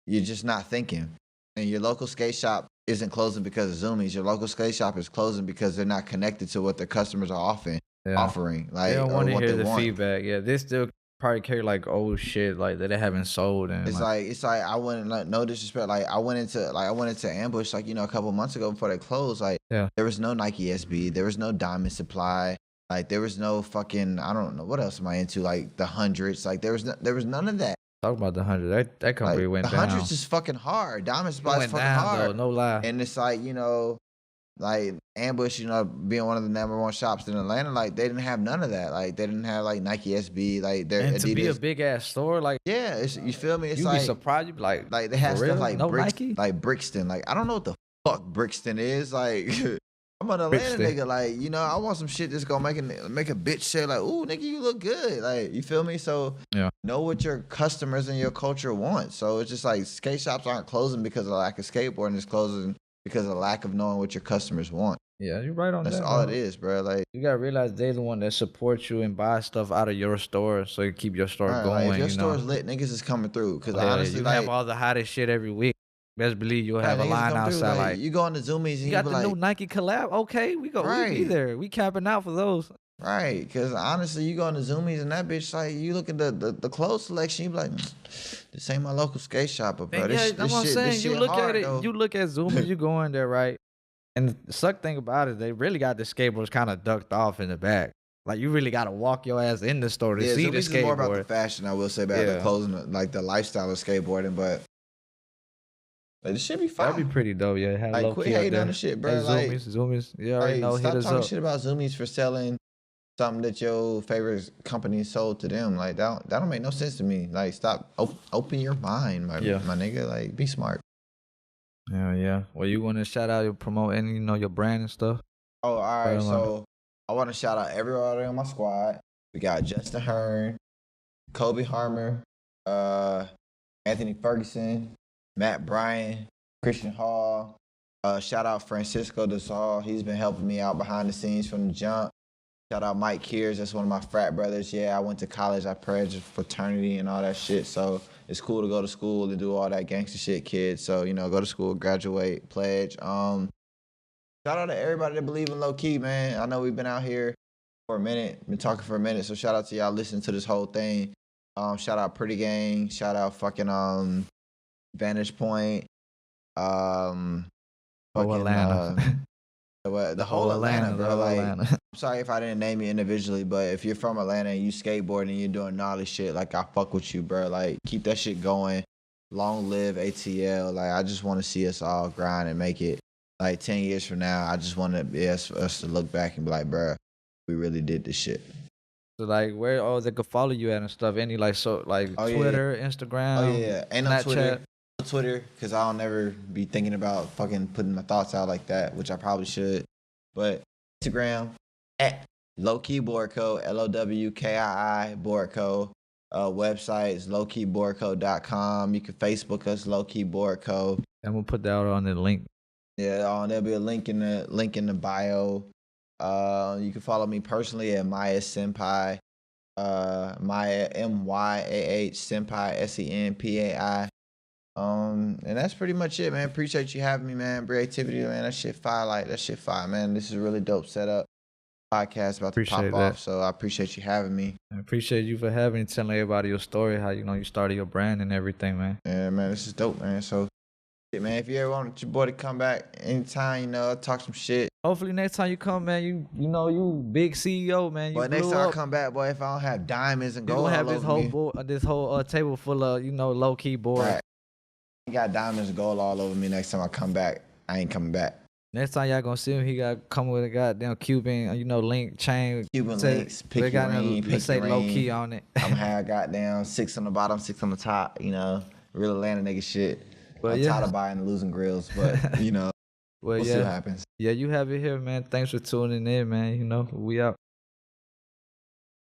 you're just not thinking. And your local skate shop isn't closing because of Zoomies. Your local skate shop is closing because they're not connected to what their customers are offering. Like, they don't want to hear the want. feedback. Yeah, they still probably carry like old shit like that they haven't sold. And it's like I wouldn't, like, no disrespect. Like, I went into Ambush like, a couple months ago before they closed. Like, there was no Nike SB, there was no Diamond Supply, like there was no fucking, I don't know what else am I into, like the Hundreds. Like, there was none of that. Talk about the 100. That company went down. The Hundreds is fucking hard. Diamond Supply is fucking hard. Though, no lie. And it's like, like Ambush, you know, being one of the #1 shops in Atlanta, like they didn't have none of that. Like they didn't have like Nike SB, like their And Adidas. to be a big ass store, like yeah, it's, you feel me? It's you be surprised. You be like they for have stuff real? like No Nike? like Brixton. Like I don't know what the fuck Brixton is. Like I'm an Atlanta Brixton. nigga. Like you know, I want some shit that's gonna make a bitch say like, "Ooh, nigga, you look good." Like you feel me? So Yeah. know what your customers and your culture want. So it's just like skate shops aren't closing because of lack of skateboarding. It's closing because of lack of knowing what your customers want. Yeah, you're right on That's that. all Bro. it is, bro. Like You gotta realize they're the one that support you and buy stuff out of your store, so you keep your store right, going. like if your you store know, is lit, niggas is coming through. Cause hell yeah, honestly, you like have all the hottest shit every week. Best believe you'll have a niggas line come through. outside like you go on the Zoomies and you you got be the like, new Nike collab. Okay, we go. We be right. there. We capping out for those. Right, because honestly, you go on the Zoomies and that bitch, like, you look at the clothes selection, you be like, this ain't my local skate shop, but bro, And yeah, that's what I'm saying. this You shit look hard, at it. though. You look at Zoomies. You go in there, right? And the suck thing about it, they really got the skateboards kind of ducked off in the back. Like you really got to walk your ass in the store to Yeah, see Zoomies the is more about the skateboard. fashion, I will say, about the Yeah, clothes and like the lifestyle of skateboarding, but like, this shit be fine. that'd be pretty dope. Yeah, have Like, quit Lowkii up hating on there. the shit, Hey, bro. Like, Zoomies. You already know. Hit stop us talking up. shit about Zoomies for selling something that your favorite company sold to them. Like, that don't make no sense to me. Like, stop, open your mind, my nigga. Like, be smart. Yeah. Well, you want to shout out, promote any, your brand and stuff? Oh, all right. So I want to shout out everybody on my squad. We got Justin Hearn, Kobe Harmer, Anthony Ferguson, Matt Bryan, Christian Hall. Shout out Francisco DeSaul. He's been helping me out behind the scenes from the jump. Shout out Mike Kears. That's one of my frat brothers. Yeah, I went to college. I pledged fraternity and all that shit. So it's cool to go to school and do all that gangster shit, kids. So, go to school, graduate, pledge. Shout out to everybody that believe in Lowkii, man. I know we've been out here for a minute, been talking for a minute. So shout out to y'all listening to this whole thing. Shout out Pretty Gang. Shout out fucking Vantage Point. Fucking Atlanta. The whole Atlanta, bro. Like, Atlanta. I'm sorry if I didn't name you individually, but if you're from Atlanta and you skateboard and you're doing gnarly shit, like, I fuck with you, bro. Like, keep that shit going. Long live ATL. Like, I just want to see us all grind and make it. Like 10 years from now, I just want us to look back and be like, bro, we really did this shit. So like, where they could follow you at and stuff? Any Twitter, Instagram? Oh yeah, ain't no Snapchat? Twitter, because I'll never be thinking about fucking putting my thoughts out like that, which I probably should. But Instagram at Lowkii Boardco, LOWKII Boardco. Website is lowkiiboardco.com. You can Facebook us, Lowkii Boardco. I'm gonna put that on the link. Yeah, there'll be a link in the bio. You can follow me personally at Maya Senpai, Maya MYAH Senpai SENPAI. And that's pretty much it, man. Appreciate you having me, man. Breativity, man. That shit fire, man. This is a really dope setup. Podcast about to pop off, so I appreciate you having me. I appreciate you for having me, telling everybody your story, how you started your brand and everything, man. Yeah, man, this is dope, man. So. Man, if you ever want your boy to come back anytime, talk some shit. Hopefully next time you come, man, you big CEO, man. But next time I come back, boy, if I don't have diamonds and gold, have this whole table full of Lowkii boards. Right. He got diamonds and gold all over me. Next time I come back, I ain't coming back. Next time y'all gonna see him, he got come with a goddamn Cuban, link chain. Cuban links, pick your ring, pick say Lowkii on it. I'm gonna have goddamn 6 on the bottom, 6 on the top. Real Atlanta nigga shit. But I'm tired of buying and losing grills, but we'll see what happens. Yeah, you have it here, man. Thanks for tuning in, man. We out.